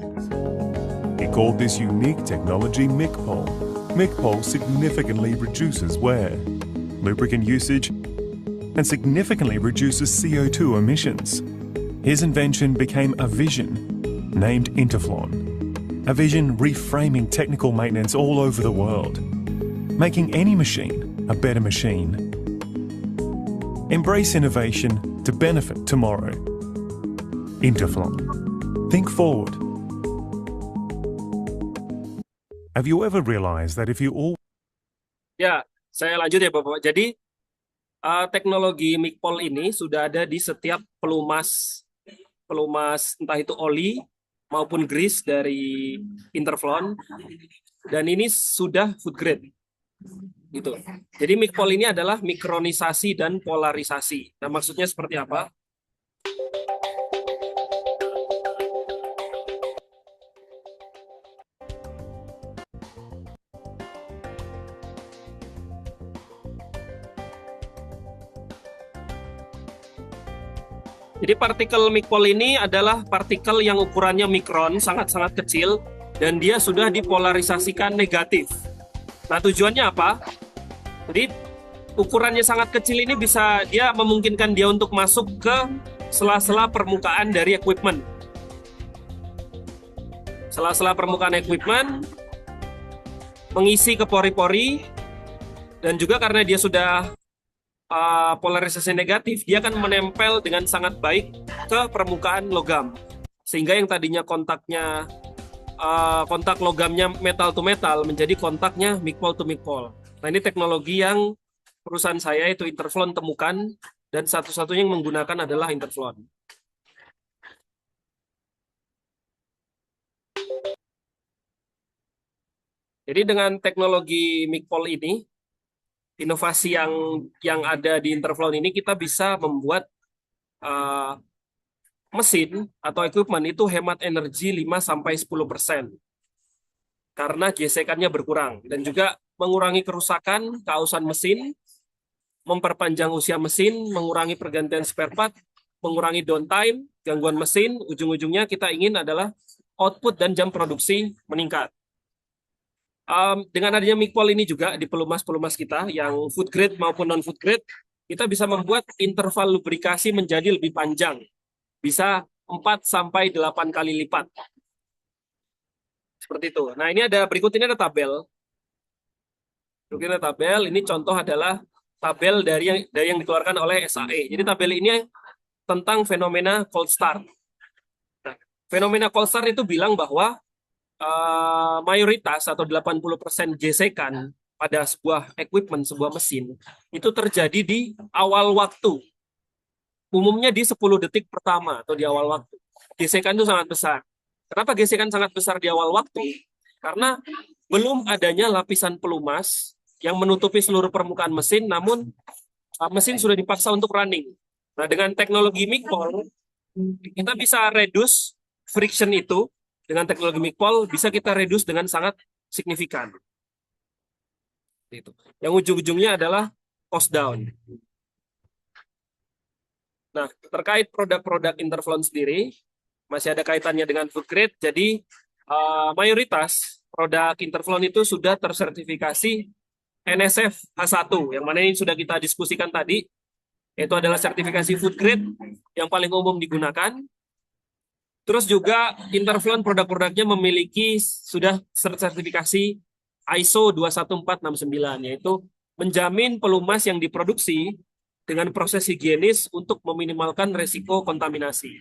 He called this unique technology MICPOL. MICPOL significantly reduces wear, lubricant usage, and significantly reduces CO2 emissions. His invention became a vision named Interflon, a vision reframing technical maintenance all over the world, making any machine a better machine. Embrace innovation to benefit tomorrow. Interflon. Think forward. Have you ever realized that if you all Ya, saya lanjut ya, Bapak. Jadi, teknologi Mikpol ini sudah ada di setiap pelumas entah itu oli maupun grease dari Interflon, dan ini sudah food grade gitu. Jadi Mikpol ini adalah mikronisasi dan polarisasi. Nah, maksudnya seperti apa? Jadi partikel Mikpol ini adalah partikel yang ukurannya mikron, sangat-sangat kecil, dan dia sudah dipolarisasikan negatif. Nah, tujuannya apa? Jadi ukurannya sangat kecil ini bisa dia memungkinkan dia untuk masuk ke sela-sela permukaan dari equipment. Sela-sela permukaan equipment, mengisi ke pori-pori, dan juga karena dia sudah polarisasi negatif, dia akan menempel dengan sangat baik ke permukaan logam. Sehingga yang tadinya kontak logamnya metal to metal menjadi kontaknya Mikpol to Mikpol. Nah, ini teknologi yang perusahaan saya itu Interflon temukan, dan satu-satunya yang menggunakan adalah Interflon. Jadi dengan teknologi Mikpol ini, inovasi yang ada di Interflon ini, kita bisa membuat mesin atau equipment itu hemat energi 5-10% karena gesekannya berkurang, dan juga mengurangi kerusakan, keausan mesin, memperpanjang usia mesin, mengurangi pergantian spare part, mengurangi downtime, gangguan mesin. Ujung-ujungnya kita ingin adalah output dan jam produksi meningkat. Dengan adanya Mikpol ini juga di pelumas-pelumas kita yang food grade maupun non food grade, kita bisa membuat interval lubrikasi menjadi lebih panjang, bisa 4-8 kali lipat. Seperti itu. Nah, ini berikut ini ada tabel. Ini contoh adalah tabel dari yang dikeluarkan oleh SAE. Jadi tabel ini tentang fenomena cold start. Nah, fenomena cold start itu bilang bahwa mayoritas atau 80% gesekan pada sebuah equipment, sebuah mesin, itu terjadi di awal waktu. Umumnya di 10 detik pertama atau di awal waktu. Gesekan itu sangat besar. Kenapa gesekan sangat besar di awal waktu? Karena belum adanya lapisan pelumas yang menutupi seluruh permukaan mesin, namun mesin sudah dipaksa untuk running. Nah, dengan teknologi Mikpol, kita bisa reduce friction itu. Dengan teknologi Mikpol bisa kita reduce dengan sangat signifikan. Yang ujung-ujungnya adalah cost down. Nah, terkait produk-produk Interflon sendiri, masih ada kaitannya dengan food grade. Jadi, mayoritas produk Interflon itu sudah tersertifikasi NSF H1, yang mana ini sudah kita diskusikan tadi. yaitu adalah sertifikasi food grade yang paling umum digunakan. Terus juga Interflon produk-produknya memiliki sudah sertifikasi ISO 21469, yaitu menjamin pelumas yang diproduksi dengan proses higienis untuk meminimalkan resiko kontaminasi.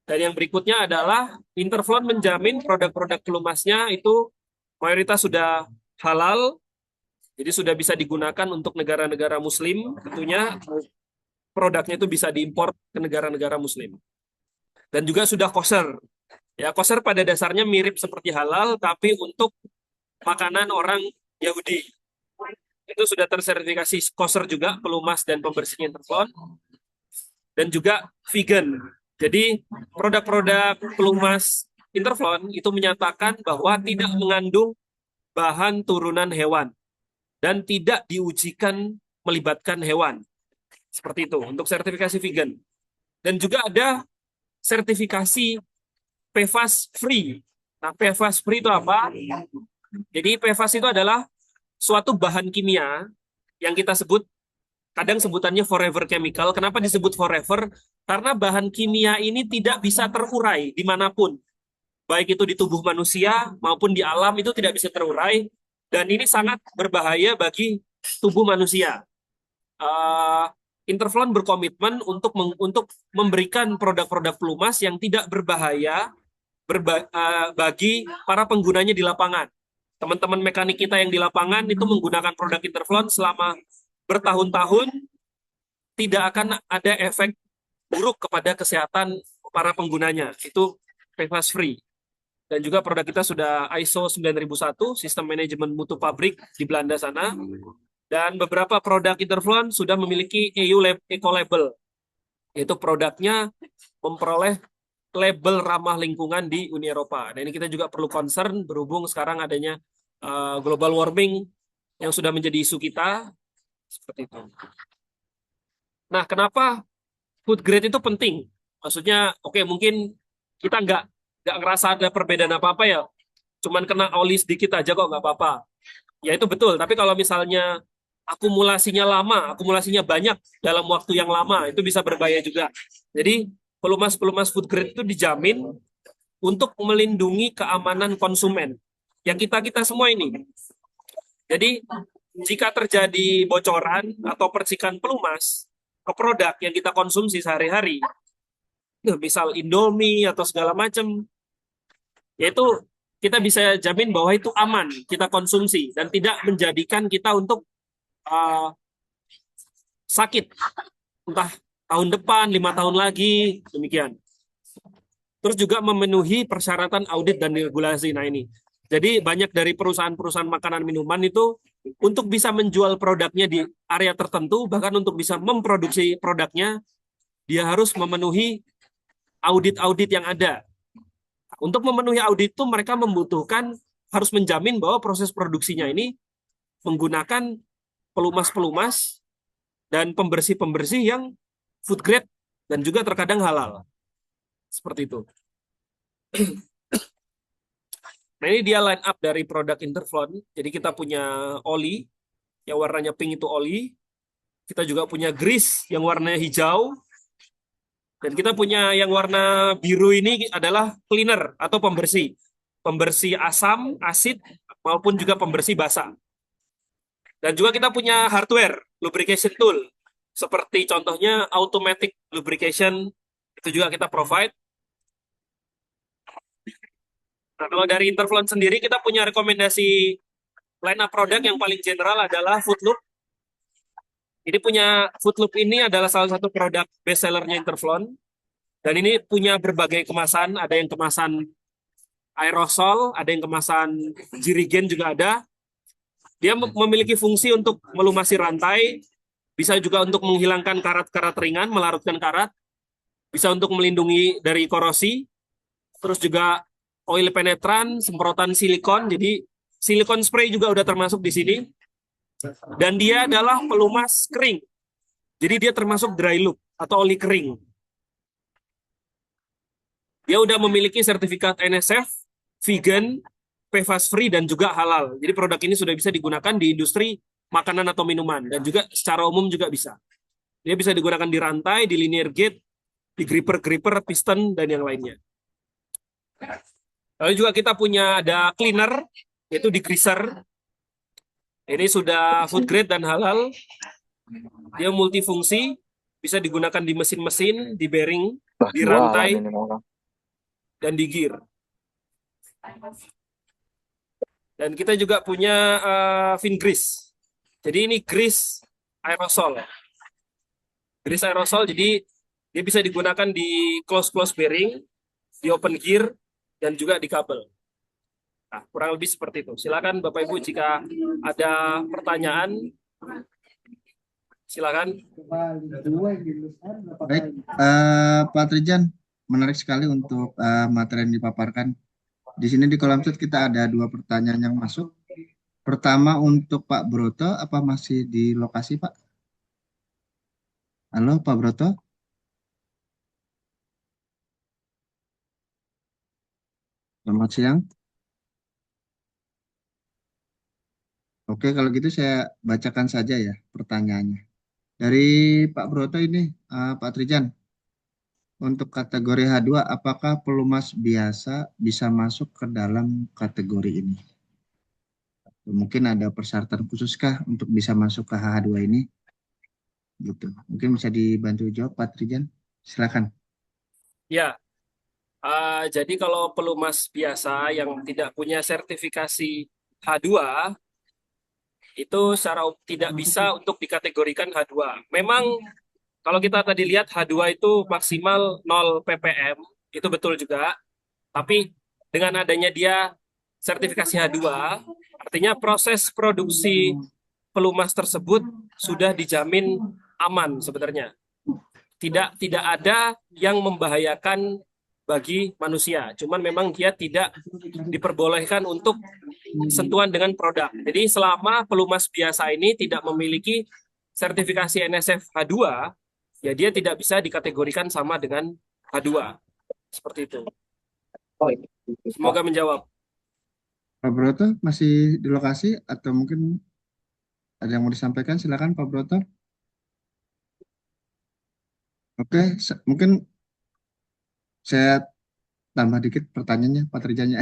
Dan yang berikutnya adalah Interflon menjamin produk-produk pelumasnya itu mayoritas sudah halal, jadi sudah bisa digunakan untuk negara-negara muslim, tentunya produknya itu bisa diimpor ke negara-negara muslim. Dan juga sudah kosher. Ya, kosher pada dasarnya mirip seperti halal, tapi untuk makanan orang Yahudi. Itu sudah tersertifikasi kosher juga, pelumas dan pembersih Interflon. Dan juga vegan. Jadi produk-produk pelumas Interflon itu menyatakan bahwa tidak mengandung bahan turunan hewan dan tidak diujikan melibatkan hewan. Seperti itu untuk sertifikasi vegan. Dan juga ada sertifikasi PFAS free. Nah, PFAS free itu apa? Jadi PFAS itu adalah suatu bahan kimia yang kita sebut, kadang sebutannya forever chemical. Kenapa disebut forever? Karena bahan kimia ini tidak bisa terurai dimanapun. Baik itu di tubuh manusia maupun di alam itu tidak bisa terurai. Dan ini sangat berbahaya bagi tubuh manusia. Interflon berkomitmen untuk memberikan produk-produk pelumas yang tidak berbahaya bagi para penggunanya di lapangan. Teman-teman mekanik kita yang di lapangan itu menggunakan produk Interflon selama bertahun-tahun, tidak akan ada efek buruk kepada kesehatan para penggunanya. Itu PFAS free. Dan juga produk kita sudah ISO 9001, Sistem Manajemen Mutu Pabrik di Belanda sana. Dan beberapa produk Interflon sudah memiliki EU Eco-Label, yaitu produknya memperoleh label ramah lingkungan di Uni Eropa. Dan ini kita juga perlu concern berhubung sekarang adanya global warming yang sudah menjadi isu kita. Seperti itu. Nah, kenapa food grade itu penting? Maksudnya, oke, mungkin kita nggak ngerasa ada perbedaan apa-apa ya. Cuman kena oli sedikit aja kok nggak apa-apa. Ya itu betul, tapi kalau misalnya akumulasinya lama, akumulasinya banyak dalam waktu yang lama, itu bisa berbahaya juga. Jadi pelumas-pelumas food grade itu dijamin untuk melindungi keamanan konsumen. Yang kita semua ini. Jadi jika terjadi bocoran atau percikan pelumas ke produk yang kita konsumsi sehari-hari, misal Indomie atau segala macam, yaitu kita bisa jamin bahwa itu aman kita konsumsi dan tidak menjadikan kita untuk sakit entah tahun depan, 5 tahun lagi, demikian. Terus juga memenuhi persyaratan audit dan regulasi. Nah ini, jadi banyak dari perusahaan-perusahaan makanan minuman itu untuk bisa menjual produknya di area tertentu, bahkan untuk bisa memproduksi produknya, dia harus memenuhi audit-audit yang ada. Untuk memenuhi audit itu mereka membutuhkan, harus menjamin bahwa proses produksinya ini menggunakan pelumas-pelumas dan pembersih-pembersih yang food grade dan juga terkadang halal. Seperti itu. Nah ini dia line up dari produk Interflon. Jadi kita punya oli, yang warnanya pink itu oli. Kita juga punya grease yang warnanya hijau. Dan kita punya yang warna biru ini adalah cleaner atau pembersih. Pembersih asam, asid, maupun juga pembersih basah. Dan juga kita punya hardware, lubrication tool. Seperti contohnya automatic lubrication, itu juga kita provide. Nah, kalau dari Interflon sendiri, kita punya rekomendasi line up produk yang paling general adalah Food Loop. Ini punya Food Loop ini adalah salah satu produk best sellernya Interflon. Dan ini punya berbagai kemasan, ada yang kemasan aerosol, ada yang kemasan jirigen juga ada. Dia memiliki fungsi untuk melumasi rantai, bisa juga untuk menghilangkan karat-karat ringan, melarutkan karat, bisa untuk melindungi dari korosi, terus juga oil penetran, semprotan silikon, jadi silikon spray juga udah termasuk di sini. Dan dia adalah pelumas kering, jadi dia termasuk dry loop atau oli kering. Dia udah memiliki sertifikat NSF, vegan, PFAS free, dan juga halal. Jadi produk ini sudah bisa digunakan di industri makanan atau minuman, dan juga secara umum juga bisa. Dia bisa digunakan di rantai, di linear gate, di gripper, piston, dan yang lainnya. Lalu juga kita punya ada cleaner, yaitu degreaser. Ini sudah food grade dan halal. Dia multifungsi, bisa digunakan di mesin-mesin, di bearing, di rantai, dan di gear. Dan kita juga punya fin grease. Jadi ini grease aerosol. Grease aerosol, jadi dia bisa digunakan di close bearing, di open gear, dan juga di kabel. Nah, kurang lebih seperti itu. Silakan Bapak Ibu jika ada pertanyaan, silakan. Baik, Pak Trijan, menarik sekali untuk materi yang dipaparkan. Di sini di kolom chat kita ada 2 pertanyaan yang masuk. Pertama untuk Pak Broto, apa masih di lokasi Pak? Halo Pak Broto? Selamat siang. Oke, kalau gitu saya bacakan saja ya pertanyaannya. Dari Pak Broto ini, Pak Trijan, untuk kategori H2, apakah pelumas biasa bisa masuk ke dalam kategori ini? Mungkin ada persyaratan khususkah untuk bisa masuk ke H2 ini? Gitu. Mungkin bisa dibantu jawab Pak Trijan. Silakan. Ya, jadi kalau pelumas biasa yang tidak punya sertifikasi H2, itu secara tidak bisa untuk dikategorikan H2. Memang kalau kita tadi lihat H2 itu maksimal 0 ppm, itu betul juga. Tapi dengan adanya dia sertifikasi H2, artinya proses produksi pelumas tersebut sudah dijamin aman sebenarnya. Tidak ada yang membahayakan bagi manusia. Cuman memang dia tidak diperbolehkan untuk sentuhan dengan produk. Jadi selama pelumas biasa ini tidak memiliki sertifikasi NSF H2, ya dia tidak bisa dikategorikan sama dengan H2. Seperti itu. Semoga menjawab. Pak Broto masih di lokasi atau mungkin ada yang mau disampaikan? Silakan Pak Broto. Oke, mungkin saya tambah dikit pertanyaannya Pak Trijannya.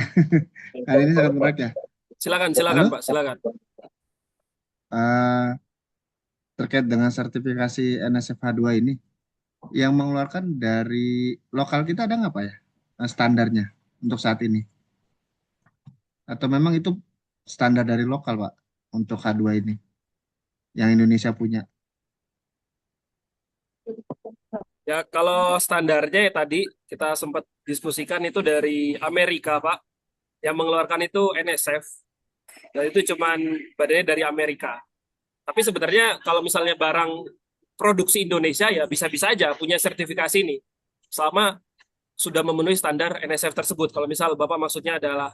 Kali ini sangat menarik ya. Silakan Halo? Pak, silakan. Terkait dengan sertifikasi NSFH2 ini, yang mengeluarkan dari lokal kita ada nggak Pak ya standarnya untuk saat ini? Atau memang itu standar dari lokal Pak untuk H2 ini yang Indonesia punya? Ya, kalau standarnya ya tadi kita sempat diskusikan itu dari Amerika, Pak. Yang mengeluarkan itu NSF. Dan itu cuman badannya dari Amerika. Tapi sebenarnya kalau misalnya barang produksi Indonesia ya bisa-bisa aja punya sertifikasi ini. Selama sudah memenuhi standar NSF tersebut. Kalau misal Bapak maksudnya adalah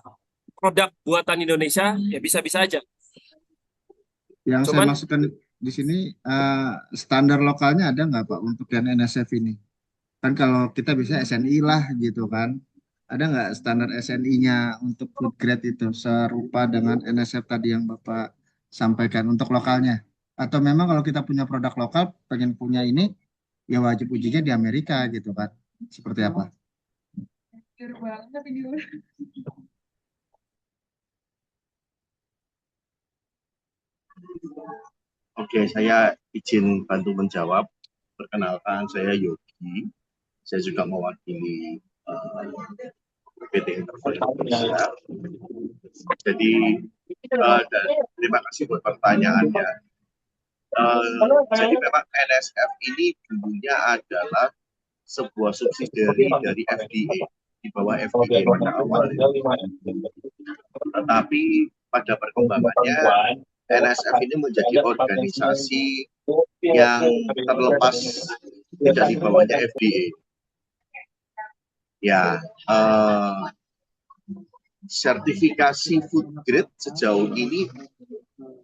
produk buatan Indonesia, ya bisa-bisa aja. Yang saya Cuman maksudkan di sini standar lokalnya ada nggak Pak untuk yang NSF ini? Kan kalau kita bisa SNI lah gitu kan. Ada nggak standar SNI-nya untuk food grade itu serupa dengan NSF tadi yang Bapak sampaikan untuk lokalnya? Atau memang kalau kita punya produk lokal, pengen punya ini, ya wajib ujinya di Amerika gitu kan? Seperti apa? Oke, saya izin bantu menjawab. Perkenalkan, saya Yogi. Saya juga mewakili PT Interval Indonesia. Jadi, terima kasih buat pertanyaannya. Jadi memang NSF ini dulunya adalah sebuah subsidiari dari FDA, di bawah FDA pada awalnya. Tetapi pada perkembangannya, NSF ini menjadi organisasi yang terlepas tidak di bawahnya FDA. Ya, sertifikasi food grade sejauh ini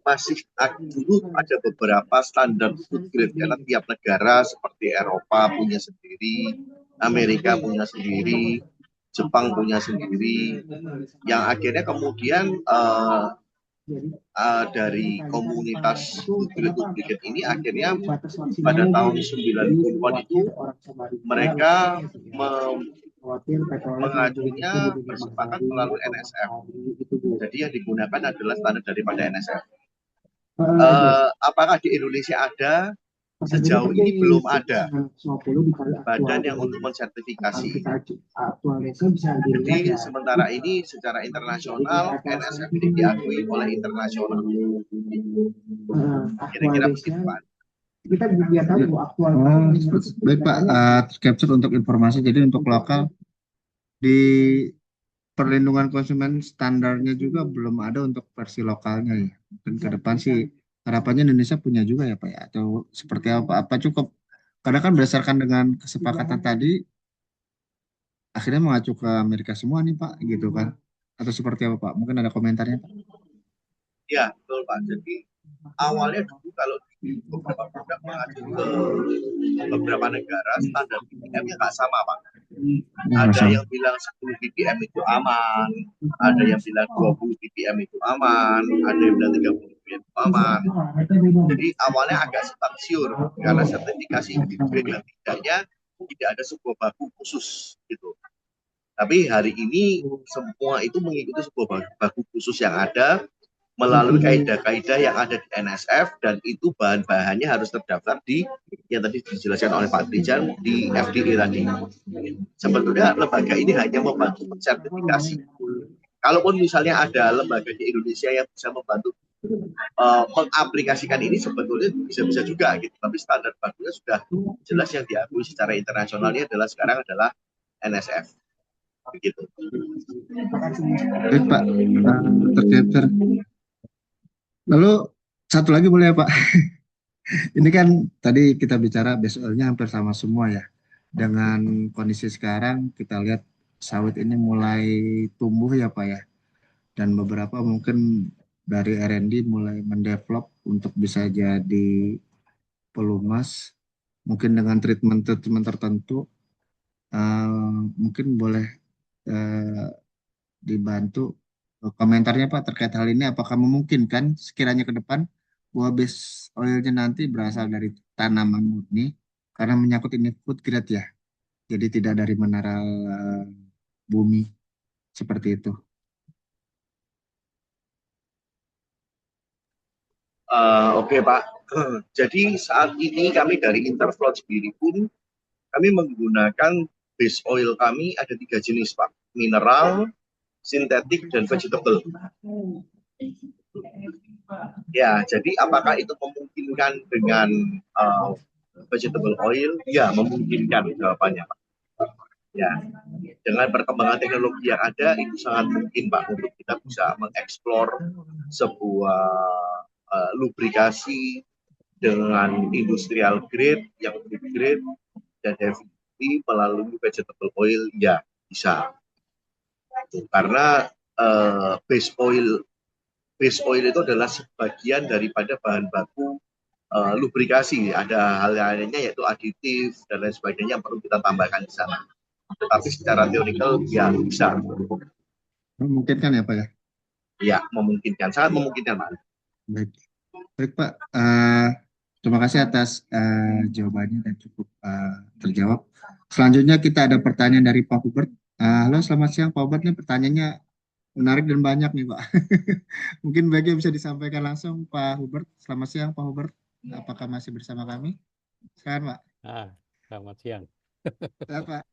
masih dulu ada beberapa standar food grade karena tiap negara seperti Eropa punya sendiri, Amerika punya sendiri, Jepang punya sendiri, yang akhirnya kemudian dari komunitas food grade lubricant ini akhirnya pada tahun 90-an itu mereka mengajunya bersepakat melalui NSF. Jadi yang digunakan adalah standar daripada NSF. Apakah di Indonesia ada? Sejauh ini belum ada badan yang untuk mensertifikasi. Jadi sementara ini secara internasional NSF ini diakui oleh internasional. Kira-kira begitu Pak. Baik Pak, capture untuk informasi. Jadi untuk lokal di perlindungan konsumen standarnya juga belum ada untuk versi lokalnya ya. Dan ke depan sih harapannya Indonesia punya juga ya Pak ya, atau seperti apa? Apa cukup? Karena kan berdasarkan dengan kesepakatan tadi akhirnya mengacu ke Amerika semua nih Pak, gitu kan? Atau seperti apa Pak? Mungkin ada komentarnya Pak? Ya betul Pak. Jadi awalnya dulu kalau di beberapa produk mengacu ke beberapa negara standar BPM-nya nggak sama Pak. Ada yang bilang 10 ppm itu aman, ada yang bilang 20 ppm itu aman, ada yang bilang 30 ppm itu aman. Jadi awalnya agak simpang siur karena sertifikasi food yang tidaknya tidak ada sebuah baku khusus gitu. Tapi hari ini semua itu mengikuti sebuah baku khusus yang ada melalui kaidah-kaidah yang ada di NSF, dan itu bahan-bahannya harus terdaftar di yang tadi dijelaskan oleh Pak Trijan di FDA tadi. Sebetulnya lembaga ini hanya membantu sertifikasi. Kalaupun misalnya ada lembaga di Indonesia yang bisa membantu mengaplikasikan ini, sebetulnya bisa-bisa juga gitu. Tapi standar bakunya sudah jelas yang diakui secara internasionalnya adalah sekarang adalah NSF. Begitu. Baik Pak, tercapture. Lalu satu lagi boleh ya Pak? Ini kan tadi kita bicara base oil-nya hampir sama semua ya. Dengan kondisi sekarang kita lihat sawit ini mulai tumbuh ya Pak ya. Dan beberapa mungkin dari R&D mulai mendevelop untuk bisa jadi pelumas. Mungkin dengan treatment-treatment tertentu. Mungkin boleh dibantu komentarnya Pak terkait hal ini. Apakah memungkinkan sekiranya ke depan bahwa base oilnya nanti berasal dari tanaman murni karena menyangkut ini food grade ya, jadi tidak dari mineral bumi seperti itu. Oke Pak, jadi saat ini kami dari Interfloat sendiri pun kami menggunakan base oil kami ada 3 jenis Pak, mineral, sintetik, dan vegetable. Ya, jadi apakah itu memungkinkan dengan vegetable oil? Ya, memungkinkan jawabannya Pak. Ya, dengan perkembangan teknologi yang ada itu sangat mungkin Pak untuk kita bisa mengeksplor sebuah lubrikasi dengan industrial grade yang food grade dan heavy melalui vegetable oil, ya bisa. Karena base oil itu adalah sebagian daripada bahan baku lubrikasi. Ada hal lainnya yaitu aditif dan lain sebagainya yang perlu kita tambahkan di sana. Tetapi secara teorikal ya bisa. Memungkinkan ya Pak ya? Ya, memungkinkan, sangat memungkinkan Pak. Baik, baik Pak. Terima kasih atas jawabannya dan cukup terjawab. Selanjutnya kita ada pertanyaan dari Pak Hubert. Halo, selamat siang Pak Hubert. Ini pertanyaannya menarik dan banyak nih Pak. Mungkin baiknya bisa disampaikan langsung Pak Hubert. Selamat siang Pak Hubert. Apakah masih bersama kami? Sekarang Pak. Selamat siang. Ya, Pak.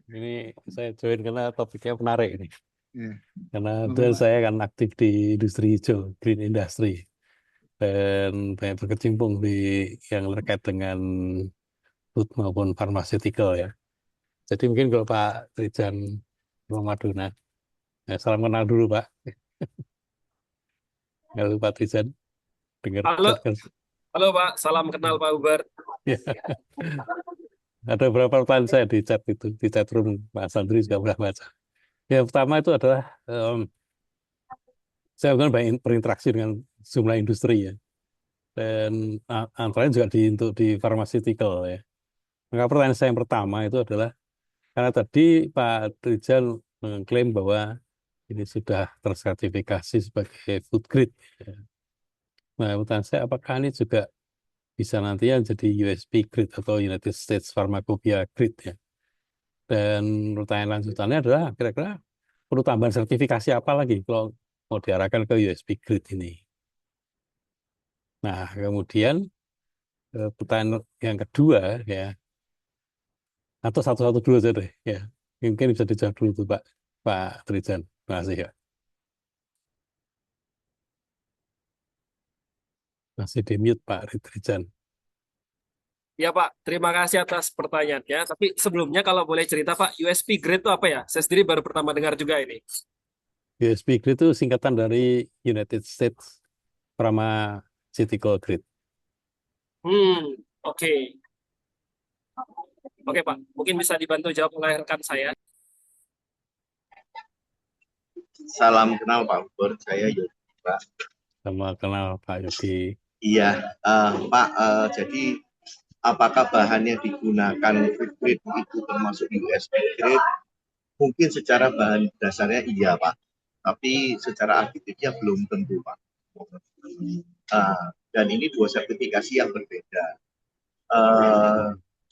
Ini saya join karena topiknya menarik ini. Ya. Karena Bapak. saya kan aktif di industri hijau, green industry. Dan banyak berkecimpung di yang terkait dengan food maupun pharmaceutical ya. Jadi mungkin kalau Pak Trijan Maduna, salam kenal dulu Pak. Halo Pak Trijan, dengar. Halo Pak, salam kenal Pak Hubert. Ya. Ada beberapa pertanyaan saya di chat itu, di chat room Pak Sandri juga pernah baca. Yang pertama itu adalah saya banyak berinteraksi dengan sejumlah industri ya, dan antara lain juga di pharmaceutical ya. Maka pertanyaan saya yang pertama itu adalah karena tadi Pak Trijan mengklaim bahwa ini sudah tersertifikasi sebagai food grade. Ya. Nah, pertanyaan saya apakah ini juga bisa nantinya jadi USP grade atau United States Pharmacopoeia grade ya. Dan pertanyaan lanjutannya adalah kira-kira perlu tambahan sertifikasi apa lagi kalau mau diarahkan ke USP grade ini. Nah, kemudian pertanyaan yang kedua ya, atau satu-satu dulu saja deh ya. Mungkin bisa dijawab dulu tuh Pak Trijan. Terima kasih ya. Masih di mute Pak Trijan. Ya Pak, terima kasih atas pertanyaannya. Tapi sebelumnya kalau boleh cerita Pak, USP grade itu apa ya? Saya sendiri baru pertama dengar juga ini. USP grade itu singkatan dari United States Pharmaceutical Grade. Oke. Oke Pak, mungkin bisa dibantu jawab oleh rekan saya. Salam kenal Pak Bur, saya Yogi Pak. Sama kenal Pak Yogi. Iya, Pak, jadi apakah bahan yang digunakan food grade itu termasuk USP grade? Mungkin secara bahan dasarnya iya Pak, tapi secara aditifnya belum tentu Pak. Dan ini dua sertifikasi yang berbeda.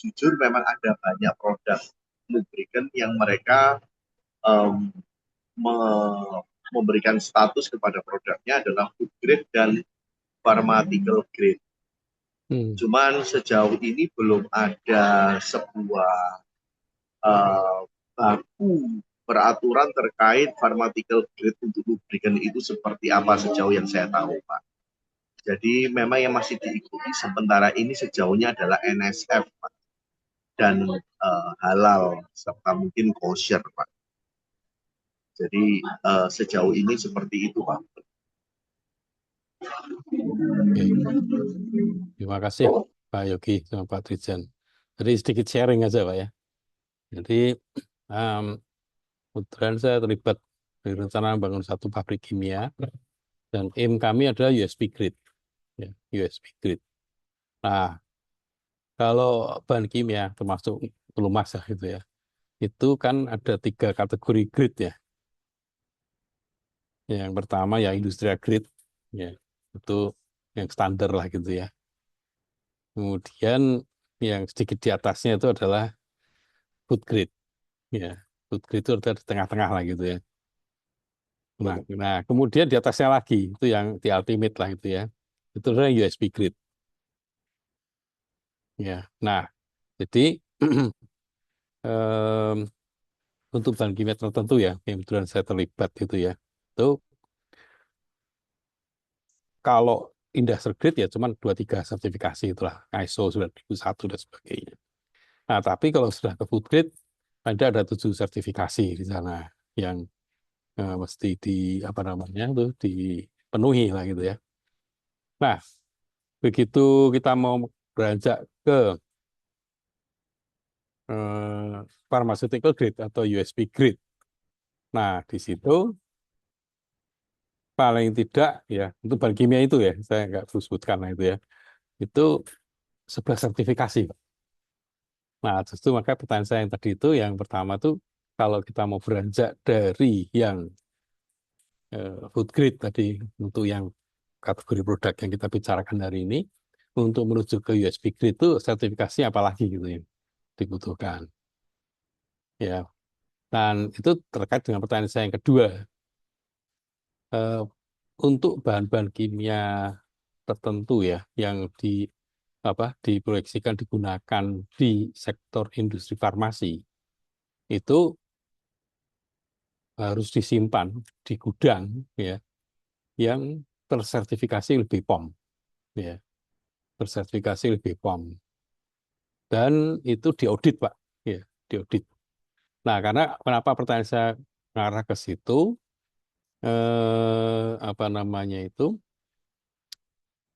Jujur memang ada banyak produk lubricant yang mereka memberikan status kepada produknya adalah food grade dan pharmaceutical grade. Cuman sejauh ini belum ada sebuah baku peraturan terkait pharmaceutical grade untuk lubricant itu seperti apa sejauh yang saya tahu Pak. Jadi memang yang masih diikuti sementara ini sejauhnya adalah NSF Pak, dan halal serta mungkin kosher Pak. Jadi sejauh ini seperti itu Pak. Oke. Terima kasih Pak Yogi sama Pak Trijan. Jadi sedikit sharing aja Pak ya. Jadi kebetulan saya terlibat di rencana membangun satu pabrik kimia dan aim kami adalah USP grade. Ya, USP grade. Nah, kalau bahan kimia termasuk pelumas ya gitu ya, itu kan ada 3 kategori grade ya. Yang pertama ya industrial grade, ya itu yang standar lah gitu ya. Kemudian yang sedikit di atasnya itu adalah food grade, ya food grade itu ada di tengah-tengah lah gitu ya. Nah kemudian di atasnya lagi itu yang di ultimate lah gitu ya. Itu adalah USP grade. Ya, nah jadi untuk bahan kimia tertentu ya, yang kebetulan saya terlibat gitu ya, itu kalau industrial grade ya cuma 2-3 sertifikasi itulah ISO 9001 dan sebagainya. Nah tapi kalau sudah ke food grade ada 7 sertifikasi di sana yang mesti dipenuhi lah gitu ya. Nah begitu kita mau beranjak ke pharmaceutical grade atau USP grade. Nah, di situ paling tidak ya untuk bahan kimia itu ya, saya nggak perlu sebutkan lah itu ya. Itu 11 sertifikasi. Nah, justru maka pertanyaan saya yang tadi itu yang pertama tuh kalau kita mau beranjak dari yang food grade tadi untuk yang kategori produk yang kita bicarakan hari ini untuk menuju ke USP grade itu sertifikasi apalagi gitu yang dibutuhkan. Ya. Dan itu terkait dengan pertanyaan saya yang kedua. Untuk bahan-bahan kimia tertentu ya yang diproyeksikan digunakan di sektor industri farmasi itu harus disimpan di gudang ya yang tersertifikasi lebih POM ya, tersertifikasi lebih POM dan itu diaudit Pak ya, diaudit. Nah, karena kenapa pertanyaan saya mengarah ke situ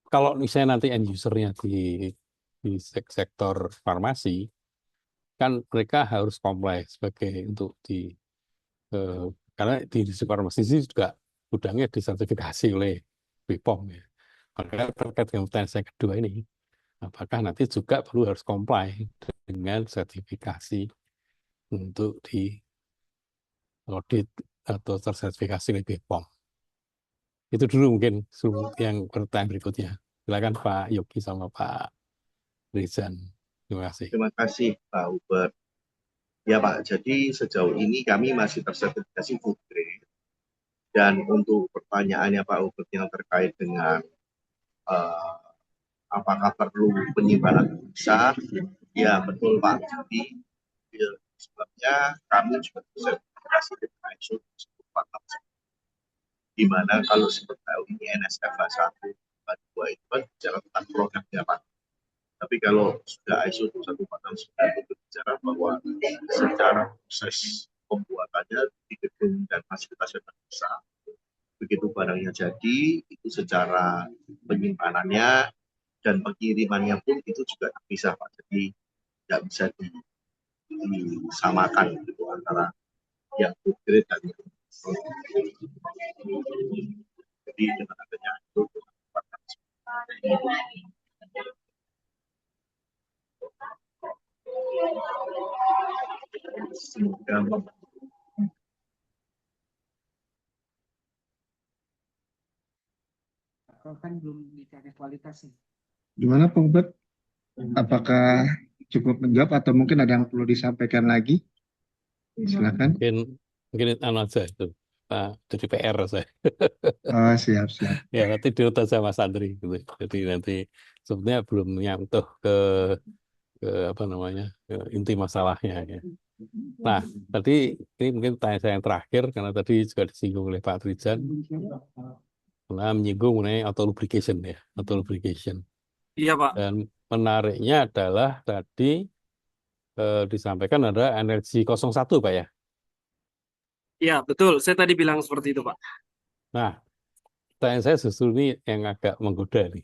kalau misalnya nanti end user-nya di sektor farmasi, kan mereka harus comply karena di industri farmasi juga gudangnya disertifikasi oleh BPOM ya. Maka terkait dengan pertanyaan saya kedua ini, apakah nanti juga perlu harus comply dengan sertifikasi untuk di audit atau tersertifikasi oleh BPOM. Itu dulu mungkin yang pertanyaan berikutnya. Silakan Pak Yogi sama Pak Rizan. Terima kasih. Terima kasih Pak Hubert. Ya Pak, jadi sejauh ini kami masih tersertifikasi food grade. Dan untuk pertanyaannya Pak Hubert yang terkait dengan apakah perlu penyimpanan besar? Ya betul Pak. Jadi sebabnya kami juga tersertifikasi dengan ISO 14046, di mana kalau seperti ini NSF 1, 2 itu kan bicara tentang produknya Pak. Tapi kalau sudah ISO 14049 itu bicara bahwa secara proses pembuatannya di gedung dan fasilitasnya besar, begitu barangnya jadi, itu secara penyimpanannya dan pengirimannya pun itu juga bisa Pak. Jadi tidak bisa disamakan gitu antara yang food grade dan yang jadi dengan adanya itu semoga kan belum dicari kualitasnya. Gimana Pak Hubert? Apakah cukup menjawab atau mungkin ada yang perlu disampaikan lagi? Silakan. Mungkin aja itu. Jadi PR saya. Oh, siap. Ya nanti diutas sama Mas Andri gitu. Jadi nanti sebenarnya belum nyentuh ke apa namanya ke inti masalahnya ya. Nah tadi ini mungkin tanya saya yang terakhir karena tadi juga disinggung oleh Pak Trijan, menyinggung mengenai auto lubrication ya, auto lubrication. Iya Pak. Dan menariknya adalah tadi disampaikan ada energi 01 Pak ya. Iya betul, saya tadi bilang seperti itu Pak. Nah, pertanyaan saya justru ini yang agak menggoda nih.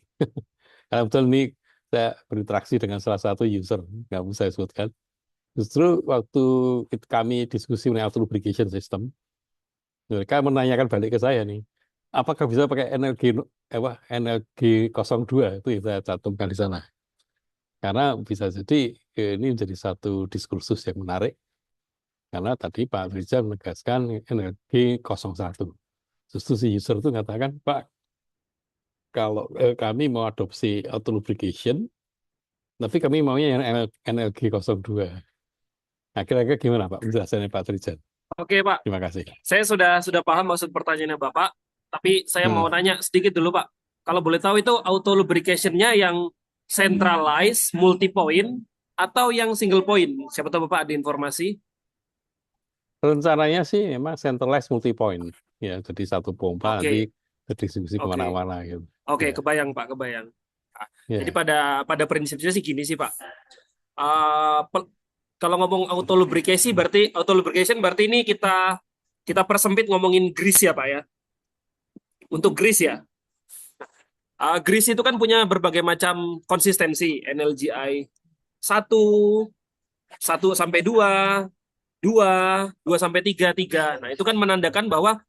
Karena betul ini saya berinteraksi dengan salah satu user, nggak mau saya sebutkan. Justru waktu kami diskusi mengenai auto lubrication system, mereka menanyakan balik ke saya nih, apakah bisa pakai energi 02 itu yang saya cantumkan di sana. Karena bisa jadi ini menjadi satu diskursus yang menarik. Karena tadi Pak Rizal menegaskan energi 01. Justru si user itu mengatakan, Pak, kalau kami mau adopsi auto lubrication, tapi kami maunya yang energi 02. Nah, kira-kira gimana Pak penjelasannya Pak Rizal? Oke Pak, Terima kasih. saya sudah paham maksud pertanyaannya Bapak, tapi saya mau nanya sedikit dulu Pak. Kalau boleh tahu itu auto lubrication-nya yang centralized, multi point, atau yang single point? Siapa tahu Bapak ada informasi? Rencananya sih memang centralized multi point, ya, jadi satu pompa nanti terdistribusi kemana-mana gitu. Oke, Ya. kebayang Pak, kebayang. Ya. Jadi pada prinsipnya sih gini sih Pak. Kalau ngomong auto lubrication berarti ini kita persempit ngomongin grease ya Pak ya. Untuk grease ya. Grease itu kan punya berbagai macam konsistensi, NLGI 1 sampai 2, 2 sampai 3, 3. Nah, itu kan menandakan bahwa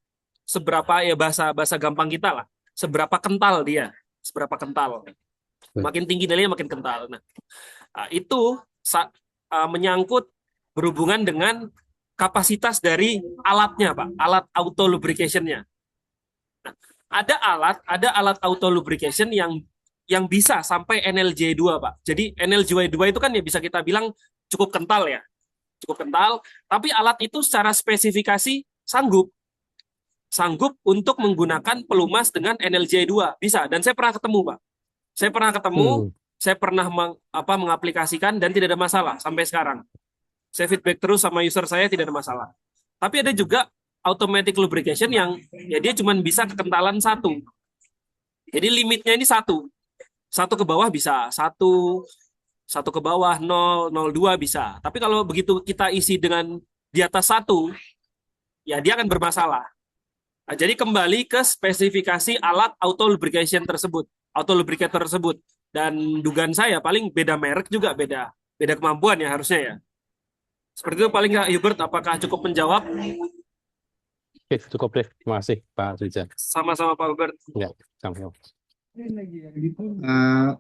seberapa ya bahasa gampang kita lah, seberapa kental dia, seberapa kental. Makin tinggi nilainya makin kental. Nah, itu menyangkut berhubungan dengan kapasitas dari alatnya, Pak, alat auto lubrication-nya. Nah, ada alat auto lubrication yang bisa sampai NLJ2, Pak. Jadi NLJ2 itu kan ya bisa kita bilang cukup kental ya. Cukup kental, tapi alat itu secara spesifikasi sanggup untuk menggunakan pelumas dengan NLJ2. Bisa, dan saya pernah ketemu, Pak. Saya pernah mengaplikasikan dan tidak ada masalah sampai sekarang. Saya feedback terus sama user saya, tidak ada masalah. Tapi ada juga automatic lubrication yang ya dia cuma bisa kekentalan 1. Jadi limitnya ini 1. 1 ke bawah bisa, 1 ke bawah, 0, 0,2 bisa. Tapi kalau begitu kita isi dengan di atas 1, ya dia akan bermasalah. Nah, jadi kembali ke spesifikasi alat auto lubrication tersebut, auto lubricator tersebut. Dan dugaan saya paling beda merek juga, beda kemampuan ya harusnya ya. Seperti itu paling nggak, Hubert, apakah cukup menjawab? Oke, cukup deh. Terima kasih Pak Rizal. Sama-sama Pak Hubert. Ya, sama-sama.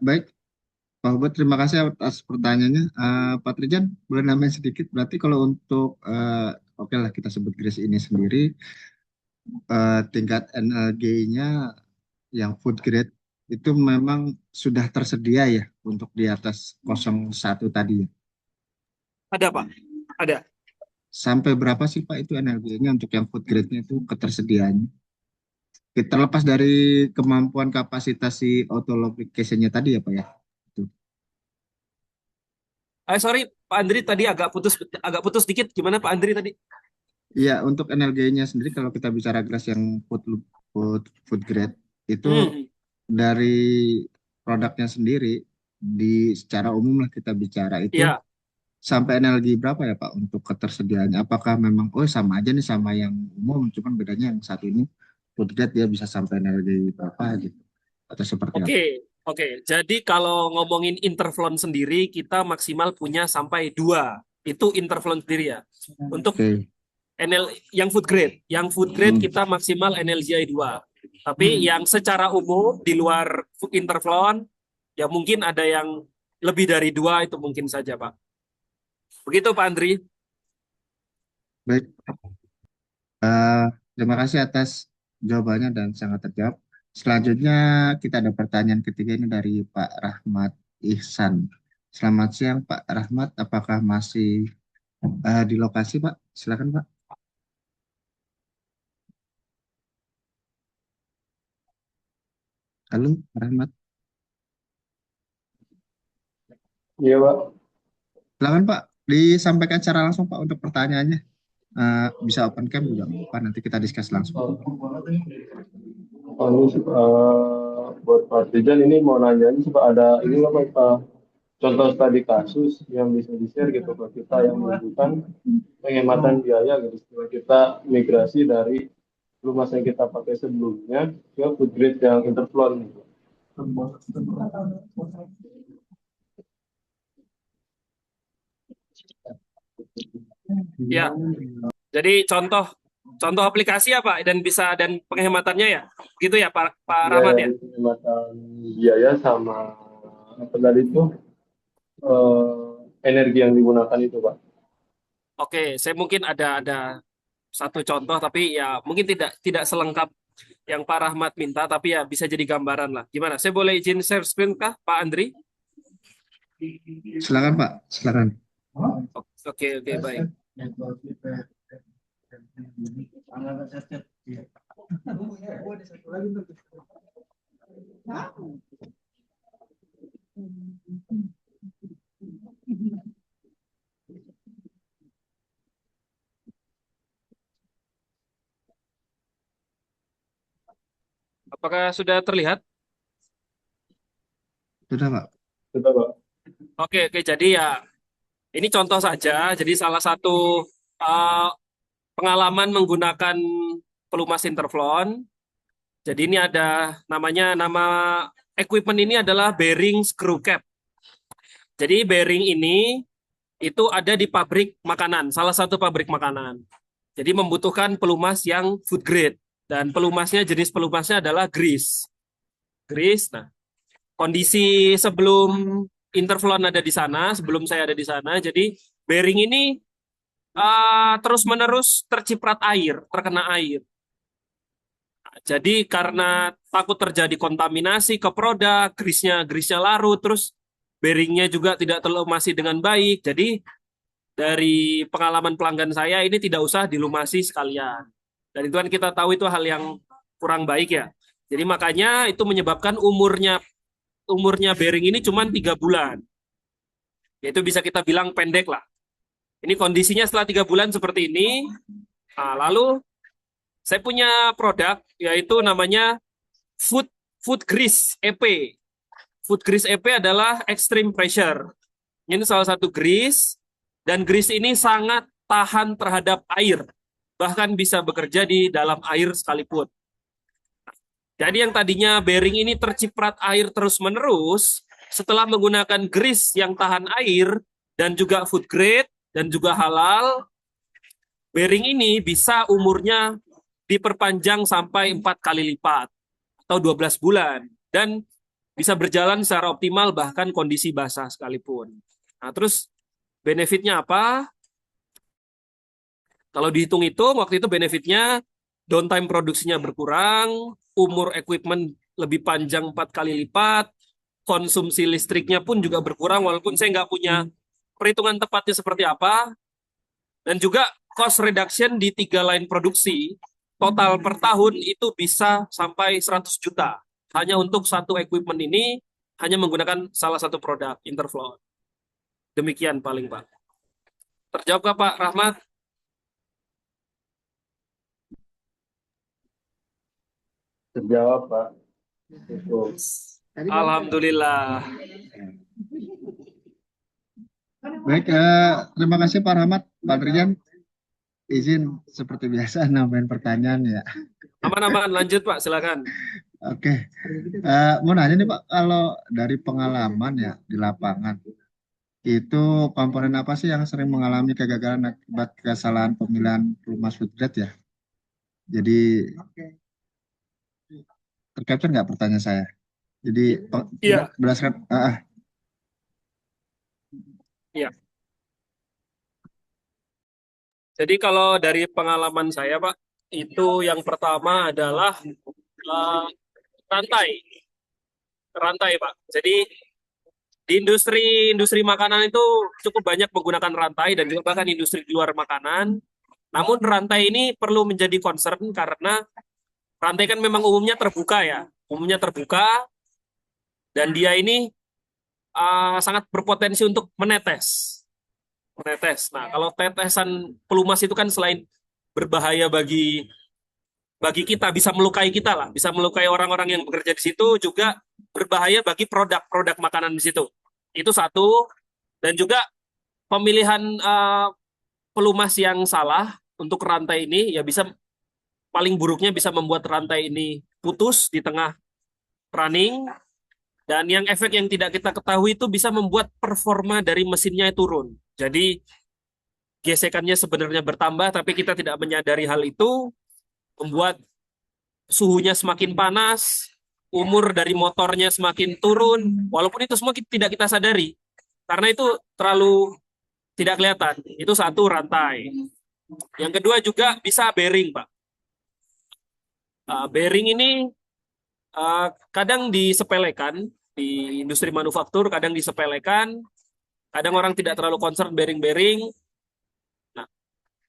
Baik, Pak Hubert, terima kasih atas pertanyaannya. Pak Trijan, boleh nambahin sedikit? Berarti kalau untuk oke lah kita sebut GRIS ini sendiri, tingkat NLG-nya yang food grade itu memang sudah tersedia ya untuk di atas 01 tadi ya. Ada Pak, ada. Sampai berapa sih Pak itu NLG-nya untuk yang food grade-nya itu ketersediaannya? Terlepas dari kemampuan kapasitas si auto lubrication-nya tadi ya Pak ya. Itu. Sorry Pak Andri tadi agak putus dikit. Gimana Pak Andri tadi? Iya, untuk NLG-nya sendiri kalau kita bicara GRAS yang food grade itu Hmm, dari produknya sendiri secara umum lah kita bicara itu ya. sampai NLG berapa ya Pak untuk ketersediaannya? Apakah memang sama aja nih sama yang umum, cuman bedanya yang saat ini food grade dia bisa sampai NLG berapa gitu atau seperti apa? Oke. Jadi kalau ngomongin interflon sendiri, kita maksimal punya sampai 2. Itu interflon sendiri ya. Untuk Oke. yang food grade Hmm. kita maksimal NLGI 2. Tapi yang secara umum di luar interflon, ya mungkin ada yang lebih dari 2 itu mungkin saja Pak. Begitu Pak Andri. Baik. Terima kasih atas jawabannya dan sangat terjawab. Selanjutnya kita ada pertanyaan ketiga ini dari Pak Rahmat Ihsan. Selamat siang Pak Rahmat, apakah masih di lokasi Pak? Silakan Pak. Halo Pak Rahmat. Iya, Pak. Silakan Pak, disampaikan secara langsung Pak untuk pertanyaannya. Bisa open cam juga Pak, nanti kita discuss langsung. Oh, ini buat Pak Trijan ini mau nanya ini Pak, ada ini nggak Pak, contoh studi kasus yang bisa di-share gitu ke kita yang menunjukkan penghematan biaya gitu setelah kita migrasi dari pelumas yang kita pakai sebelumnya ke food grade yang interflow gitu. Ya. Jadi contoh aplikasi apa dan penghematannya ya. Begitu ya Pak Rahmat ya. Penghematan biaya sama apa tadi itu energi yang digunakan itu Pak. Oke, saya mungkin ada satu contoh tapi ya mungkin tidak selengkap yang Pak Rahmat minta tapi ya bisa jadi gambaran lah. Gimana? Saya boleh izin share screen kah Pak Andri? Silakan Pak, silakan. Oke, baik. Apakah sudah terlihat? Sudah Pak. Sudah Pak. Oke, jadi ya ini contoh saja. Jadi salah satu pengalaman menggunakan pelumas interflon. Jadi ini ada nama equipment ini adalah bearing screw cap. Jadi bearing ini itu ada di pabrik makanan, salah satu pabrik makanan. Jadi membutuhkan pelumas yang food grade dan jenis pelumasnya adalah grease. Nah, kondisi sebelum interflon ada di sana, sebelum saya ada di sana, jadi bearing ini terus-menerus terciprat air, terkena air. Jadi karena takut terjadi kontaminasi ke produk, grease-nya larut, terus bearingnya juga tidak terlumasi dengan baik. Jadi dari pengalaman pelanggan saya ini tidak usah dilumasi sekalian. Dan itu kan kita tahu itu hal yang kurang baik ya. Jadi makanya itu menyebabkan umurnya bearing ini cuma 3 bulan. Yaitu bisa kita bilang pendek lah. Ini kondisinya setelah 3 bulan seperti ini. Nah, lalu saya punya produk yaitu namanya Food Grease EP. Food Grease EP adalah extreme pressure. Ini salah satu grease dan grease ini sangat tahan terhadap air. Bahkan bisa bekerja di dalam air sekalipun. Jadi yang tadinya bearing ini terciprat air terus-menerus, setelah menggunakan grease yang tahan air dan juga food grade dan juga halal, bearing ini bisa umurnya diperpanjang sampai 4 kali lipat atau 12 bulan dan bisa berjalan secara optimal bahkan kondisi basah sekalipun. Nah, terus benefitnya apa? Kalau dihitung-hitung, waktu itu benefitnya downtime produksinya berkurang, umur equipment lebih panjang 4 kali lipat, konsumsi listriknya pun juga berkurang, walaupun saya nggak punya perhitungan tepatnya seperti apa, dan juga cost reduction di 3 line produksi, total per tahun itu bisa sampai 100 juta. Hanya untuk satu equipment ini, hanya menggunakan salah satu produk, Interfloat. Demikian paling, Pak. Terjawab nggak, Pak Rahmat? Terjawab, Pak. Cukup. Alhamdulillah. Baik, terima kasih Pak Rahmat. Pak Trijan, izin seperti biasa nambahin pertanyaan ya. Aman-aman, lanjut Pak, silakan. Oke, mau nanya nih Pak, kalau dari pengalaman ya di lapangan, itu komponen apa sih yang sering mengalami kegagalan akibat kesalahan pemilihan pelumas food grade ya? Jadi tercapture nggak pertanyaan saya? Jadi Iya. berdasarkan Iya. Jadi kalau dari pengalaman saya, Pak, itu yang pertama adalah rantai, Pak. Jadi di industri makanan itu cukup banyak menggunakan rantai dan juga bahkan industri di luar makanan. Namun rantai ini perlu menjadi concern karena rantai kan memang umumnya terbuka ya, dan dia ini sangat berpotensi untuk menetes. Nah, kalau tetesan pelumas itu kan selain berbahaya bagi kita, bisa melukai kita lah, bisa melukai orang-orang yang bekerja di situ, juga berbahaya bagi produk-produk makanan di situ. Itu satu. Dan juga pemilihan pelumas yang salah untuk rantai ini ya bisa, paling buruknya bisa membuat rantai ini putus di tengah running. Dan yang efek yang tidak kita ketahui itu bisa membuat performa dari mesinnya turun. Jadi gesekannya sebenarnya bertambah, tapi kita tidak menyadari hal itu, membuat suhunya semakin panas, umur dari motornya semakin turun, walaupun itu semua tidak kita sadari. Karena itu terlalu tidak kelihatan. Itu satu, rantai. Yang kedua juga bisa bearing, Pak. Bearing ini kadang disepelekan di industri manufaktur, kadang disepelekan, kadang orang tidak terlalu concern bearing-bearing. Nah,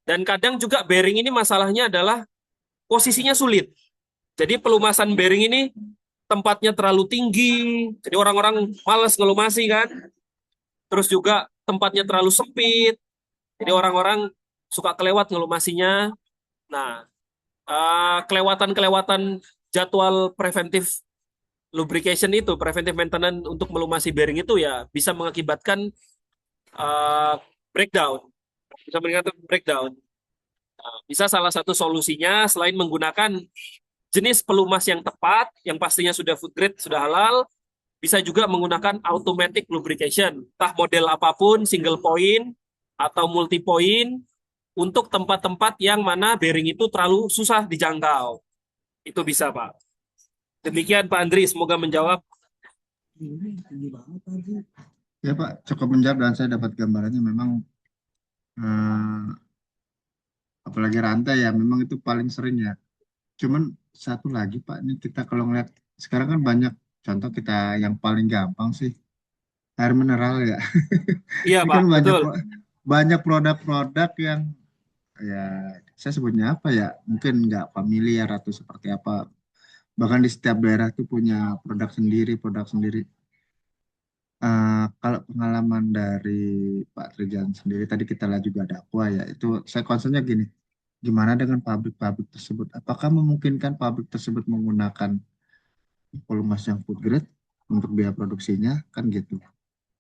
dan kadang juga bearing ini masalahnya adalah posisinya sulit. Jadi pelumasan bearing ini tempatnya terlalu tinggi, jadi orang-orang malas ngelumasi kan. Terus juga tempatnya terlalu sempit, jadi orang-orang suka kelewat ngelumasinya. Nah, kelewatan jadwal preventif lubrication itu, preventive maintenance untuk melumasi bearing itu ya bisa mengakibatkan breakdown. Nah, bisa salah satu solusinya selain menggunakan jenis pelumas yang tepat, yang pastinya sudah food grade, sudah halal, bisa juga menggunakan automatic lubrication, entah model apapun, single point atau multi point, untuk tempat-tempat yang mana bearing itu terlalu susah dijangkau. Itu bisa, Pak. Demikian Pak Andri, semoga menjawab. Ya Pak, cukup menjawab dan saya dapat gambarannya memang apalagi rantai ya, memang itu paling sering ya. Cuman satu lagi Pak, ini kita kalau ngeliat sekarang kan banyak contoh, kita yang paling gampang sih air mineral ya. Iya Ini Pak, kan betul. banyak produk-produk yang ya saya sebutnya apa ya, mungkin nggak familiar atau seperti apa. Bahkan di setiap daerah tuh punya produk sendiri. Kalau pengalaman dari Pak Trijan sendiri, tadi kita lihat juga ada Aqua ya, itu saya concernnya gini, gimana dengan pabrik-pabrik tersebut? Apakah memungkinkan pabrik tersebut menggunakan pelumas yang food grade untuk biaya produksinya, kan gitu.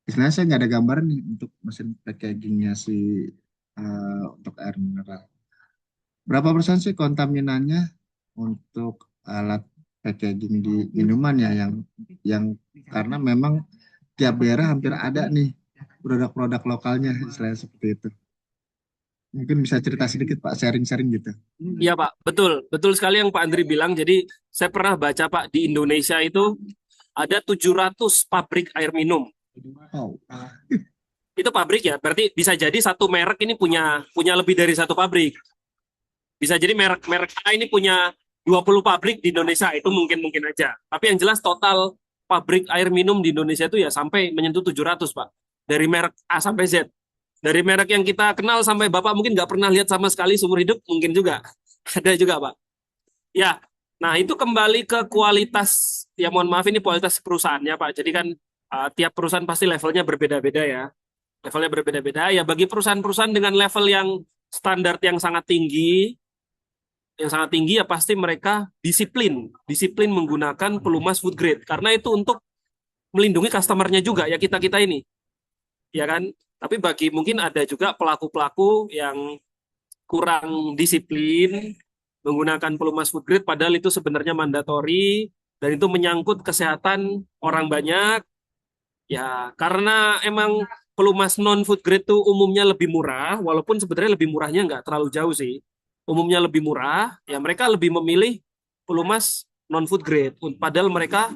Istilahnya saya nggak ada gambaran nih untuk mesin packagingnya untuk air mineral. Berapa persen sih kontaminannya untuk alat packaging di minuman ya, yang karena memang tiap daerah hampir ada nih produk-produk lokalnya, istilahnya seperti itu. Mungkin bisa cerita sedikit Pak, sharing-sharing gitu. Iya Pak, betul sekali yang Pak Andri bilang. Jadi saya pernah baca Pak, di Indonesia itu ada 700 pabrik air minum. Oh. Itu pabrik ya, berarti bisa jadi satu merek ini punya lebih dari satu pabrik. Bisa jadi merek A ini punya 20 pabrik di Indonesia, itu mungkin aja. Tapi yang jelas total pabrik air minum di Indonesia itu ya sampai menyentuh 700, Pak. Dari merek A sampai Z. Dari merek yang kita kenal sampai Bapak mungkin nggak pernah lihat sama sekali seumur hidup, mungkin juga. Ada juga, Pak. Ya, nah itu kembali ke kualitas, ya mohon maaf ini kualitas perusahaannya, Pak. Jadi kan tiap perusahaan pasti levelnya berbeda-beda ya. Levelnya berbeda-beda. Ya bagi perusahaan-perusahaan dengan level yang standar yang sangat tinggi ya pasti mereka disiplin menggunakan pelumas food grade. Karena itu untuk melindungi customernya juga ya kita-kita ini. Ya kan? Tapi bagi mungkin ada juga pelaku-pelaku yang kurang disiplin menggunakan pelumas food grade padahal itu sebenarnya mandatori dan itu menyangkut kesehatan orang banyak ya karena emang pelumas non food grade itu umumnya lebih murah walaupun sebenarnya lebih murahnya nggak terlalu jauh sih umumnya lebih murah ya mereka lebih memilih pelumas non food grade padahal mereka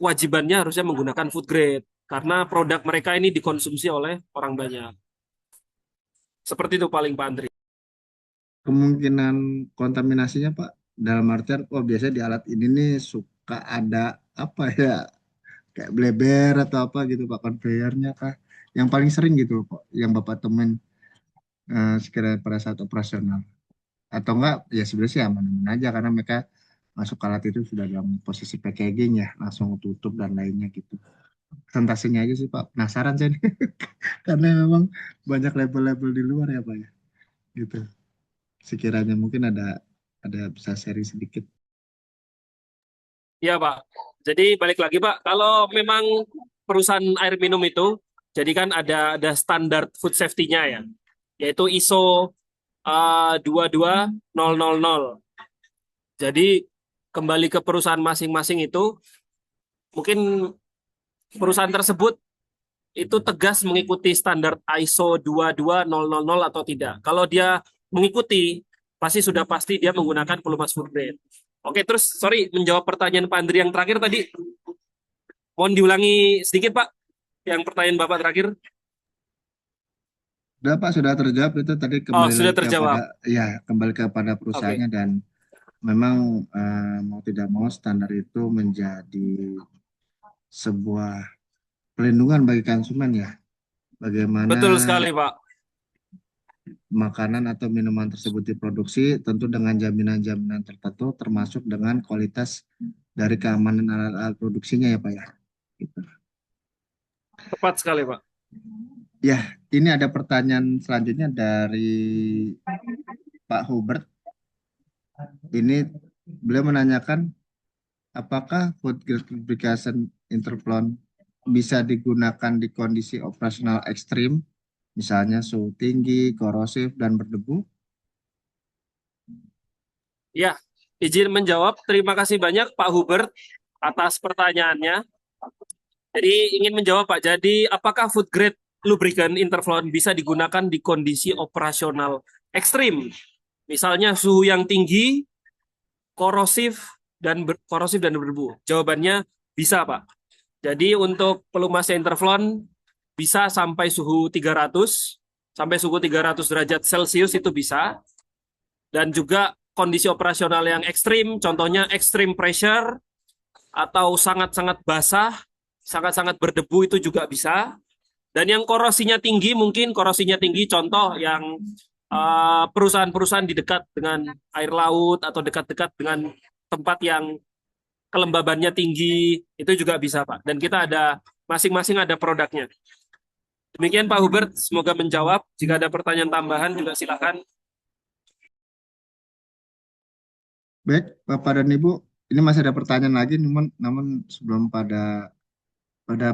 kewajibannya harusnya menggunakan food grade karena produk mereka ini dikonsumsi oleh orang banyak seperti itu paling Pak Andri. Kemungkinan kontaminasinya Pak, dalam artian, oh biasanya di alat ini nih suka ada apa ya, kayak bleber atau apa gitu Pak, conveyornya kah? Yang paling sering gitu loh Pak, yang Bapak temuin sekiranya pada saat operasional. Atau enggak, ya sebenarnya sih aman-aman aja karena mereka masuk alat itu sudah dalam posisi packaging ya, langsung tutup dan lainnya gitu. Sentasenya aja sih Pak, penasaran saya nih. Karena memang banyak label-label di luar ya Pak ya, gitu. Sekiranya mungkin ada bisa sharing sedikit. Iya Pak. Jadi balik lagi Pak, kalau memang perusahaan air minum itu, jadi kan ada standar food safety-nya ya, yaitu ISO 22000. Jadi kembali ke perusahaan masing-masing itu, mungkin perusahaan tersebut itu tegas mengikuti standar ISO 22000 atau tidak. Kalau dia mengikuti, pasti dia menggunakan pelumas food grade. Oke, terus sorry menjawab pertanyaan Pak Andri yang terakhir tadi. Mohon diulangi sedikit Pak, yang pertanyaan Bapak terakhir. Sudah Pak, sudah terjawab itu tadi Oh, kembali sudah lagi kepada terjawab. kembali kepada perusahaannya Oke, dan memang mau tidak mau standar itu menjadi sebuah pelindungan bagi konsumen ya. betul Bagaimana sekali Pak. makanan atau minuman tersebut diproduksi tentu dengan jaminan-jaminan tertentu termasuk dengan kualitas dari keamanan alat-alat produksinya ya Pak ya. Gitu. Tepat sekali Pak. Ya, ini ada pertanyaan selanjutnya dari Pak Hubert. Ini beliau menanyakan apakah food grade lubrication Interflon bisa digunakan di kondisi operasional ekstrim, misalnya suhu tinggi, korosif, dan berdebu? Ya, izin menjawab. Terima kasih banyak Pak Hubert atas pertanyaannya. Jadi ingin menjawab Pak, jadi apakah food grade lubricant Interflon bisa digunakan di kondisi operasional ekstrim? Misalnya suhu yang tinggi, korosif dan berdebu. Jawabannya bisa, Pak. Jadi untuk pelumas Interflon bisa sampai suhu 300 derajat Celcius itu bisa. Dan juga kondisi operasional yang ekstrim, contohnya extreme pressure atau sangat-sangat basah, sangat-sangat berdebu itu juga bisa. Dan yang korosinya tinggi, mungkin korosinya tinggi, contoh yang perusahaan-perusahaan di dekat dengan air laut atau dekat-dekat dengan tempat yang kelembabannya tinggi, itu juga bisa Pak. Dan kita ada, masing-masing ada produknya. Demikian Pak Hubert, semoga menjawab. Jika ada pertanyaan tambahan juga silakan. Baik, Bapak dan Ibu, ini masih ada pertanyaan lagi, namun sebelum pada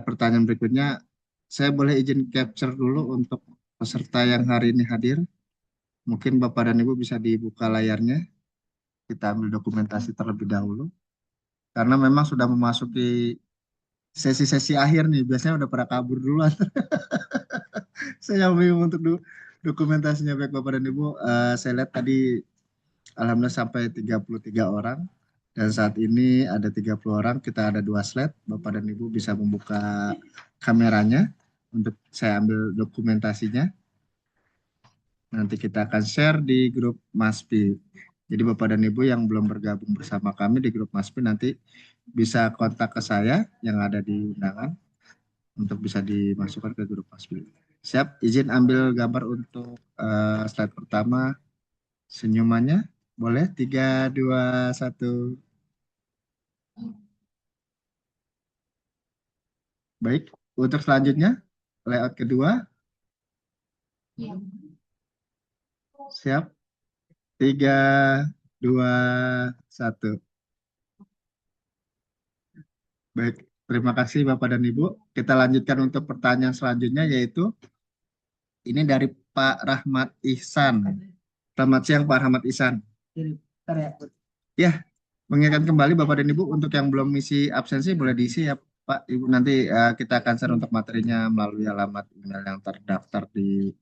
pertanyaan berikutnya, saya boleh izin capture dulu untuk peserta yang hari ini hadir. Mungkin Bapak dan Ibu bisa dibuka layarnya, kita ambil dokumentasi terlebih dahulu. Karena memang sudah memasuki sesi-sesi akhir nih, biasanya udah pada kabur duluan. Saya bingung untuk dokumentasinya. Baik Bapak dan Ibu, saya lihat tadi alhamdulillah sampai 33 orang. Dan saat ini ada 30 orang, kita ada 2 slide. Bapak dan Ibu bisa membuka kameranya untuk saya ambil dokumentasinya. Nanti kita akan share di grup Maspi. Jadi Bapak dan Ibu yang belum bergabung bersama kami di grup Maspi nanti bisa kontak ke saya yang ada di undangan untuk bisa dimasukkan ke grup Maspi. Siap, izin ambil gambar untuk slide pertama. Senyumannya boleh 3, 2, 1. Baik, untuk selanjutnya layout kedua. Siap, 3, 2, 1. Baik, terima kasih Bapak dan Ibu. Kita lanjutkan untuk pertanyaan selanjutnya yaitu ini dari Pak Rahmat Ihsan. Selamat siang Pak Rahmat Ihsan. Ya, mengingatkan kembali Bapak dan Ibu untuk yang belum misi absensi boleh diisi ya Pak Ibu. Nanti kita akan share untuk materinya melalui alamat email yang terdaftar di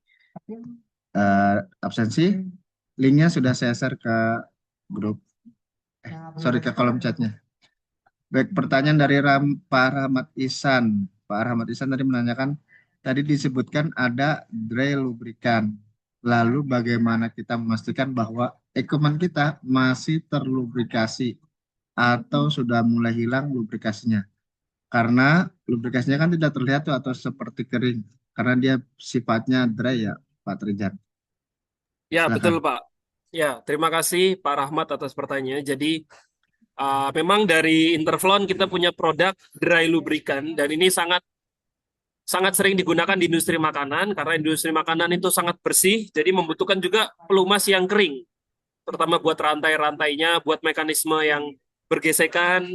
absensi. Linknya sudah saya share ke grup, ke kolom chatnya. Baik, pertanyaan dari Pak Rahmat Ihsan. Pak Rahmat Ihsan tadi menanyakan, tadi disebutkan ada dry lubrikan. Lalu bagaimana kita memastikan bahwa equipment kita masih terlubrikasi atau sudah mulai hilang lubrikasinya? Karena lubrikasinya kan tidak terlihat tuh atau seperti kering. Karena dia sifatnya dry ya, Pak Trijan. Ya, Silakan. betul Pak. Ya, terima kasih Pak Rahmat atas pertanyaannya. Jadi, memang dari Interflon kita punya produk dry lubricant dan ini sangat sering digunakan di industri makanan karena industri makanan itu sangat bersih, jadi membutuhkan juga pelumas yang kering, terutama buat rantai-rantainya, buat mekanisme yang bergesekan.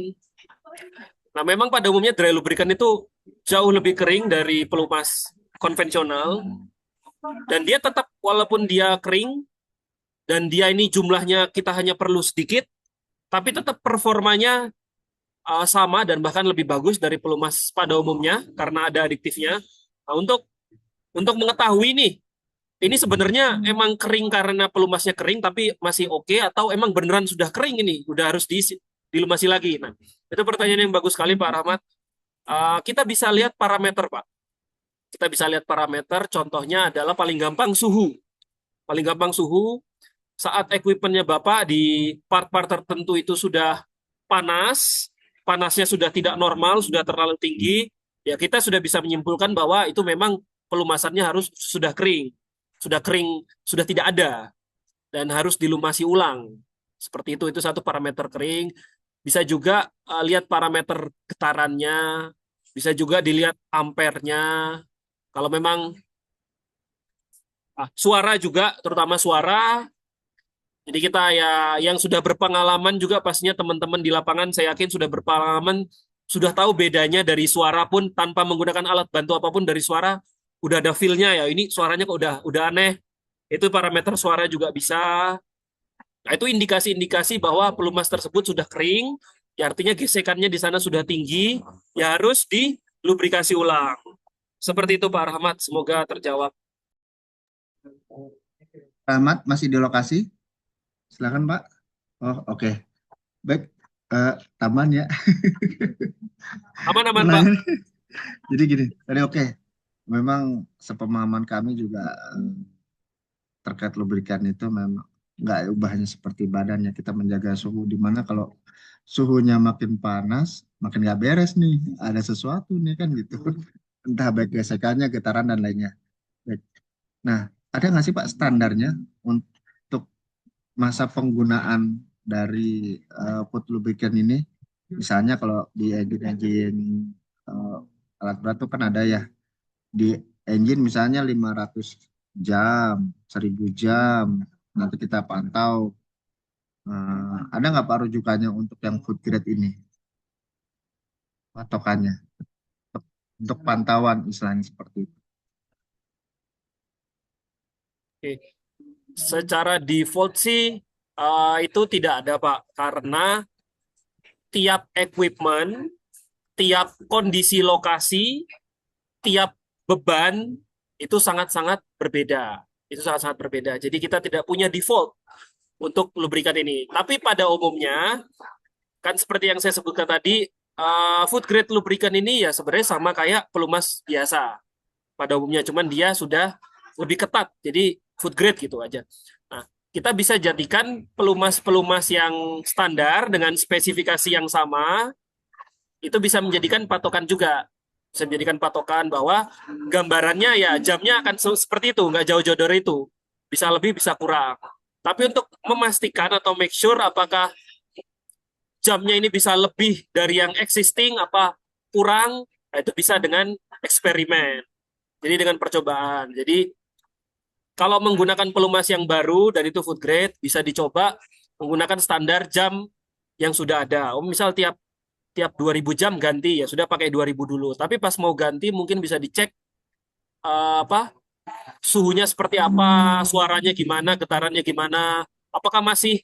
Nah, memang pada umumnya dry lubricant itu jauh lebih kering dari pelumas konvensional dan dia tetap walaupun dia kering dan dia ini jumlahnya kita hanya perlu sedikit, tapi tetap performanya sama dan bahkan lebih bagus dari pelumas pada umumnya karena ada adiktifnya. Nah, untuk mengetahui nih, ini sebenarnya emang kering karena pelumasnya kering tapi masih oke atau emang beneran sudah kering ini, udah harus dilumasi lagi. Nah, itu pertanyaan yang bagus sekali Pak Rahmat. Kita bisa lihat parameter Pak. Kita bisa lihat parameter, contohnya adalah paling gampang suhu. Paling gampang suhu, saat equipmentnya Bapak di part-part tertentu itu sudah panas, panasnya sudah tidak normal, sudah terlalu tinggi, ya kita sudah bisa menyimpulkan bahwa itu memang pelumasannya harus sudah kering, sudah tidak ada, dan harus dilumasi ulang. Seperti itu satu parameter kering. Bisa juga lihat parameter getarannya, bisa juga dilihat ampernya. Kalau memang suara juga, terutama suara. Jadi kita ya yang sudah berpengalaman juga pastinya teman-teman di lapangan saya yakin sudah berpengalaman, sudah tahu bedanya dari suara pun tanpa menggunakan alat bantu apapun dari suara udah ada feel-nya ya. Ini suaranya kok udah aneh. Itu parameter suara juga bisa. Nah, itu indikasi-indikasi bahwa pelumas tersebut sudah kering, ya artinya gesekannya di sana sudah tinggi, ya harus dilubrikasi ulang. Seperti itu Pak Rahmat, semoga terjawab. Rahmat masih di lokasi? Silakan Pak. Oh oke. Baik, tambahan ya. Aman Pak. Jadi gini, tadi oke. Memang sepemahaman kami juga terkait lubrikan itu memang nggak ubahnya seperti badannya. Kita menjaga suhu di mana kalau suhunya makin panas, makin nggak beres nih. Ada sesuatu nih kan gitu. Entah baik gesekannya, getaran dan lainnya. Baik. Nah, ada nggak sih Pak standarnya untuk masa penggunaan dari food lubricant ini? Misalnya kalau di engine alat berat itu kan ada ya, di engine misalnya 500 jam, 1000 jam, nanti kita pantau. Ada nggak Pak rujukannya untuk yang food grade ini? Patokannya untuk pantauan istilahnya seperti itu. Oke. Secara default sih itu tidak ada Pak, karena tiap equipment, tiap kondisi lokasi, tiap beban itu sangat-sangat berbeda. Itu sangat-sangat berbeda. Jadi kita tidak punya default untuk lubrikan ini. Tapi pada umumnya, kan seperti yang saya sebutkan tadi, food grade lubrikan ini ya sebenarnya sama kayak pelumas biasa pada umumnya, cuman dia sudah lebih ketat. Jadi food grade gitu aja. Nah, kita bisa jadikan pelumas-pelumas yang standar dengan spesifikasi yang sama, itu bisa menjadikan patokan juga. Bisa menjadikan patokan bahwa gambarannya ya jamnya akan seperti itu, nggak jauh-jauh dari itu. Bisa lebih, bisa kurang. Tapi untuk memastikan atau make sure apakah jamnya ini bisa lebih dari yang existing, apa kurang, nah itu bisa dengan eksperimen. Jadi dengan percobaan. Jadi kalau menggunakan pelumas yang baru dan itu food grade, bisa dicoba menggunakan standar jam yang sudah ada. Misal tiap tiap 2000 jam ganti, ya sudah pakai 2000 dulu. Tapi pas mau ganti mungkin bisa dicek apa suhunya seperti apa, suaranya gimana, getarannya gimana, apakah masih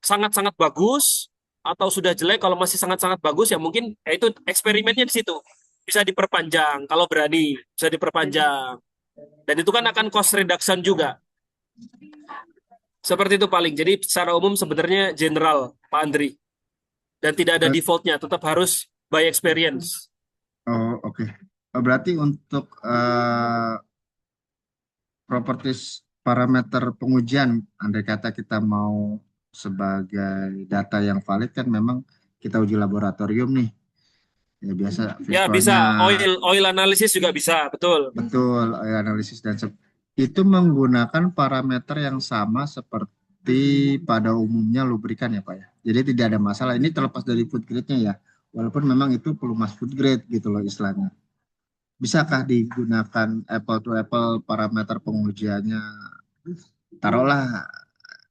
sangat-sangat bagus atau sudah jelek. Kalau masih sangat-sangat bagus ya mungkin ya itu eksperimennya di situ. Bisa diperpanjang kalau berani, bisa diperpanjang. Dan itu kan akan cost reduction juga. Seperti itu paling. Jadi secara umum sebenarnya general, Pak Andri. Dan tidak ada defaultnya, tetap harus by experience. Oh, oke. Berarti untuk properties parameter pengujian, andai kata kita mau sebagai data yang valid kan memang kita uji laboratorium nih. Ya biasa Ya bisa, oil analysis juga bisa, betul. Betul, oil analisis dan itu menggunakan parameter yang sama seperti pada umumnya lubrikan ya Pak ya. Jadi tidak ada masalah. Ini terlepas dari food grade-nya ya. Walaupun memang itu pelumas food grade gitu loh istilahnya. Bisakah digunakan apple to apple parameter pengujiannya? Taruhlah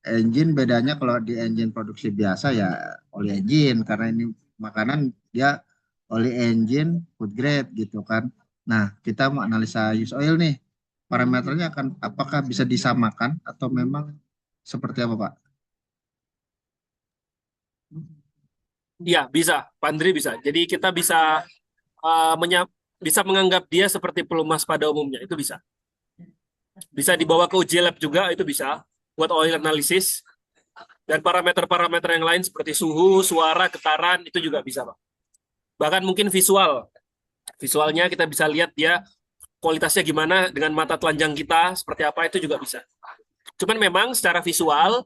engine, bedanya kalau di engine produksi biasa ya oli engine, karena ini makanan dia oli engine food grade gitu kan. Nah, kita mau analisa use oil nih. Parameternya akan apakah bisa disamakan atau memang seperti apa, Pak? Iya, bisa. Pak Andri bisa. Jadi kita bisa bisa menganggap dia seperti pelumas pada umumnya. Itu bisa. Bisa dibawa ke uji lab juga, itu bisa. Buat oil analysis. Dan parameter-parameter yang lain seperti suhu, suara, getaran, itu juga bisa, Pak. Bahkan mungkin visual. Visualnya kita bisa lihat dia kualitasnya gimana dengan mata telanjang kita, seperti apa, itu juga bisa. Cuman memang secara visual,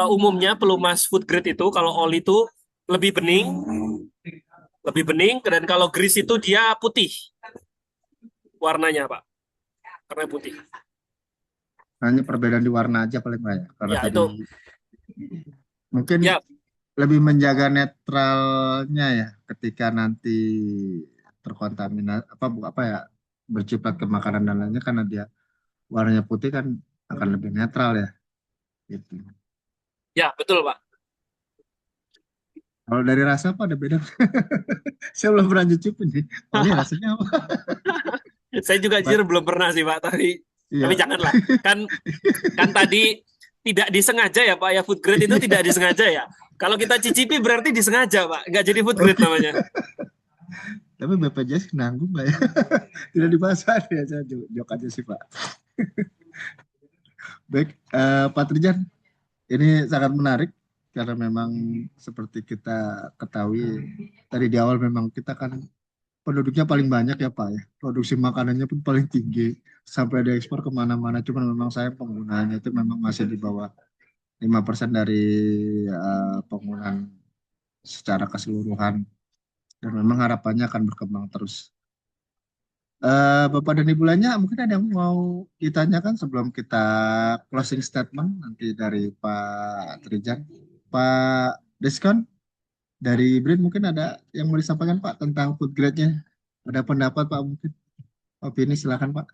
umumnya pelumas food grade itu, kalau oli itu lebih bening, dan kalau grease itu dia putih warnanya, Pak. Karena putih. Hanya perbedaan di warna aja paling banyak. Karena Ya, tadi itu. mungkin Ya, lebih menjaga netralnya ya ketika nanti terkontaminasi apa ya berciprat ke makanan dan lainnya, karena dia warnanya putih kan akan lebih netral ya gitu. ya betul, Pak. Kalau dari rasa apa ada beda? Saya belum pernah nyicipin nih. Oh, ini rasanya apa? Saya juga jujur belum pernah sih, Pak. Tapi Iya. janganlah. Kan tadi tidak disengaja ya, Pak. Ya, food grade itu tidak disengaja ya. Kalau kita cicipi berarti disengaja, Pak. Nggak jadi food grade namanya. Tapi BPJS nanggung nggak ya? Tidak dibahas ya, saya jawab aja sih Pak. Baik, Pak Trijan, ini sangat menarik karena memang seperti kita ketahui tadi di awal memang kita kan penduduknya paling banyak ya Pak ya. Produksi makanannya pun paling tinggi sampai diekspor kemana-mana. Cuman memang saya penggunaannya itu memang masih di bawah 5% dari penggunaan secara keseluruhan. Dan memang harapannya akan berkembang terus. Bapak dan Ibu lainnya mungkin ada yang mau ditanyakan sebelum kita closing statement nanti dari Pak Trijan. Pak Deskon dari BRIN mungkin ada yang mau disampaikan Pak tentang food grade-nya. Ada pendapat Pak mungkin? Opini silakan Pak.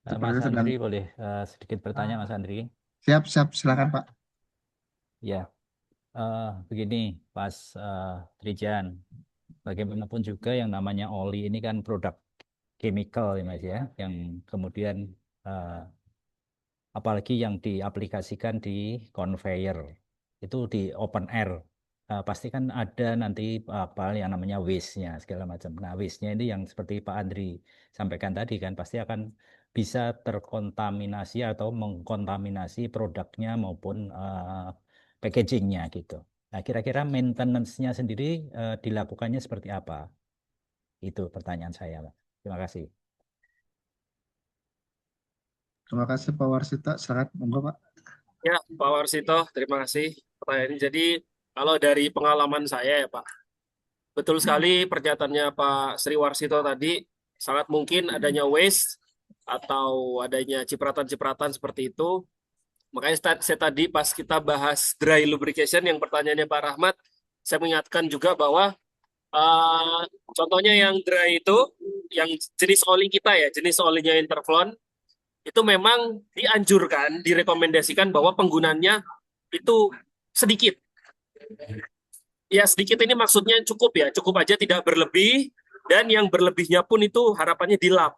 Mas Andri boleh sedikit bertanya Mas Andri? Siap, silakan Pak. Ya, begini Mas Trijan, bagaimanapun juga yang namanya oli ini kan produk chemical ya Mas ya, yang kemudian apalagi yang diaplikasikan di conveyor, itu di open air. Pasti kan ada nanti apa yang namanya waste-nya segala macam. Nah, waste-nya ini yang seperti Pak Andri sampaikan tadi kan pasti akan bisa terkontaminasi atau mengkontaminasi produknya maupun packaging-nya gitu. Nah, kira-kira maintenance-nya sendiri dilakukannya seperti apa? Itu pertanyaan saya, Pak. Terima kasih. Terima kasih Pak Warsita. Silakan, monggo Pak. Ya, Pak Warsito, terima kasih pertanyaan ini. Jadi, kalau dari pengalaman saya ya Pak, betul sekali pernyataannya Pak Sri Warsito tadi, sangat mungkin adanya waste atau adanya cipratan-cipratan seperti itu. Makanya saya tadi pas kita bahas dry lubrication, yang pertanyaannya Pak Rahmat, saya mengingatkan juga bahwa contohnya yang dry itu, yang jenis oli kita ya, jenis olinya Interflon, itu memang dianjurkan, direkomendasikan bahwa penggunaannya itu sedikit. Ya sedikit ini maksudnya cukup ya, cukup aja tidak berlebih, dan yang berlebihnya pun itu harapannya dilap.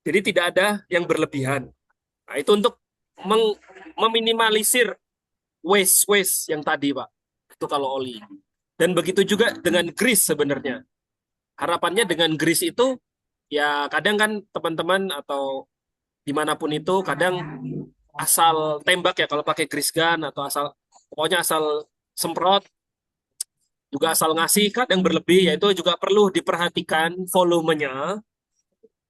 Jadi tidak ada yang berlebihan. Nah itu untuk meminimalisir waste yang tadi Pak, itu kalau oli. Dan begitu juga dengan grease sebenarnya. Harapannya dengan grease itu, ya kadang kan teman-teman atau dimanapun itu kadang asal tembak ya kalau pakai grease gun, atau pokoknya asal semprot, juga asal ngasih kadang berlebih, yaitu juga perlu diperhatikan volumenya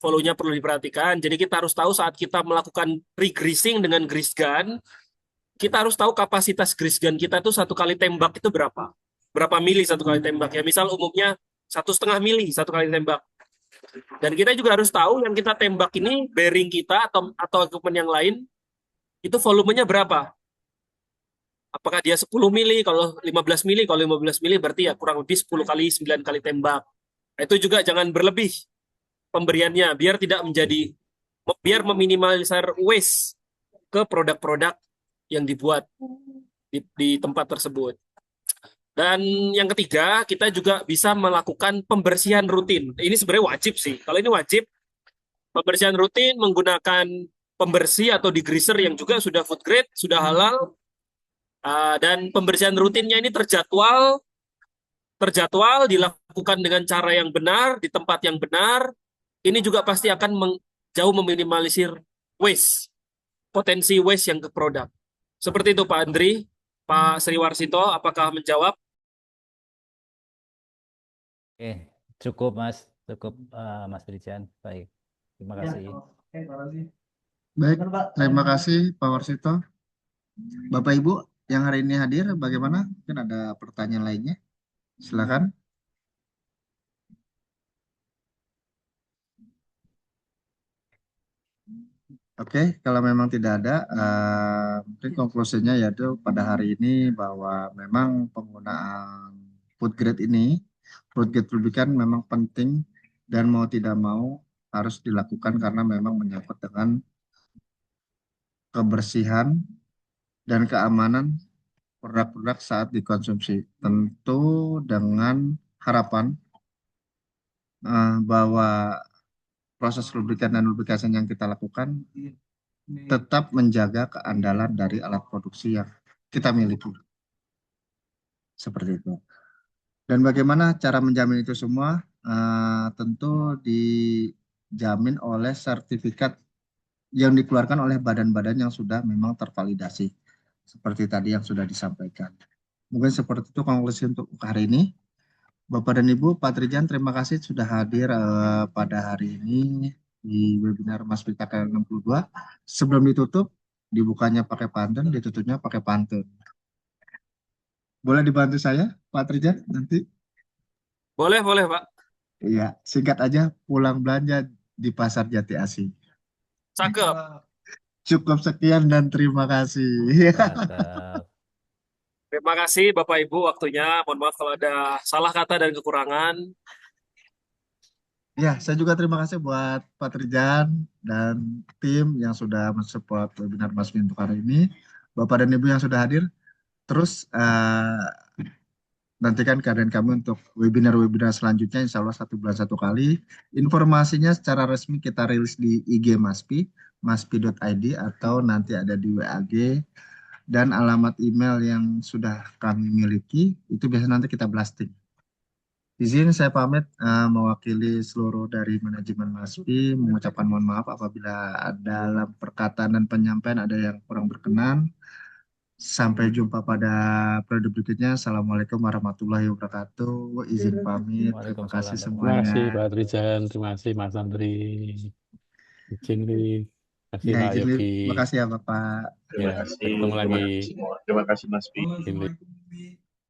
perlu diperhatikan. Jadi kita harus tahu saat kita melakukan re-greasing dengan grease gun, kita harus tahu kapasitas grease gun kita itu satu kali tembak itu berapa mili satu kali tembak ya. Misal umumnya 1,5 mili satu kali tembak. Dan kita juga harus tahu yang kita tembak ini, bearing kita atau equipment yang lain, itu volumenya berapa. Apakah dia 10 mili, kalau 15 mili, kalau 15 mili berarti ya kurang lebih 10 kali, 9 kali tembak. Nah, itu juga jangan berlebih pemberiannya, biar meminimalisir waste ke produk-produk yang dibuat di tempat tersebut. Dan yang ketiga, kita juga bisa melakukan pembersihan rutin. Ini sebenarnya wajib sih. Kalau ini wajib, pembersihan rutin menggunakan pembersih atau degreaser yang juga sudah food grade, sudah halal. Dan pembersihan rutinnya ini terjadwal dilakukan dengan cara yang benar, di tempat yang benar. Ini juga pasti akan jauh meminimalisir potensi waste yang ke produk. Seperti itu Pak Andri. Pak Sri Warsito, apakah menjawab? Oke, cukup Mas, Mas Trijan. Baik, terima kasih. Baik, terima kasih Pak Warsito. Bapak Ibu yang hari ini hadir, bagaimana? Mungkin ada pertanyaan lainnya. Silakan. Oke, kalau memang tidak ada, mungkin konklusinya yaitu pada hari ini bahwa memang penggunaan food grade lubrikan memang penting dan mau tidak mau harus dilakukan karena memang menyangkut dengan kebersihan dan keamanan produk-produk saat dikonsumsi. Tentu dengan harapan bahwa proses lubrikan dan lubrikasi yang kita lakukan tetap menjaga keandalan dari alat produksi yang kita miliki. Seperti itu. Dan bagaimana cara menjamin itu semua? Tentu dijamin oleh sertifikat yang dikeluarkan oleh badan-badan yang sudah memang tervalidasi. Seperti tadi yang sudah disampaikan. Mungkin seperti itu konklusi untuk hari ini. Bapak dan Ibu, Pak Trijan, terima kasih sudah hadir pada hari ini di webinar Maspita ke-62. Sebelum ditutup, dibukanya pakai pantun, ditutupnya pakai pantun. Boleh dibantu saya, Pak Trijan, nanti? Boleh Pak. Iya, singkat aja, pulang belanja di Pasar Jati Asih. Cakep. Cukup sekian dan terima kasih. Mantap. Terima kasih Bapak Ibu waktunya. Mohon maaf kalau ada salah kata dan kekurangan. Ya, saya juga terima kasih buat Pak Trijan dan tim yang sudah mensupport webinar Mas untuk hari ini. Bapak dan Ibu yang sudah hadir, terus nantikan keadaan kami untuk webinar-webinar selanjutnya, insya Allah 1 bulan 1 kali. Informasinya secara resmi kita rilis di IG Maspi, maspi.id, atau nanti ada di WAG. Dan alamat email yang sudah kami miliki, itu biasanya nanti kita blasting. Di sini saya pamit mewakili seluruh dari manajemen Maspi, mengucapkan mohon maaf apabila dalam perkataan dan penyampaian ada yang kurang berkenan. Sampai jumpa pada periode berikutnya. Assalamualaikum warahmatullahi wabarakatuh. Izin pamit. Terima kasih Waalaikumsalam. Terima kasih semuanya. Pak Trijan, terima kasih Mas Andri, izin nih, terima kasih Ya, Pak izin. Yogi. Makasih ya Bapak. Terima Ya, kasih, ketemu terima lagi. kasih semua. Terima kasih Mas Pi. Ini.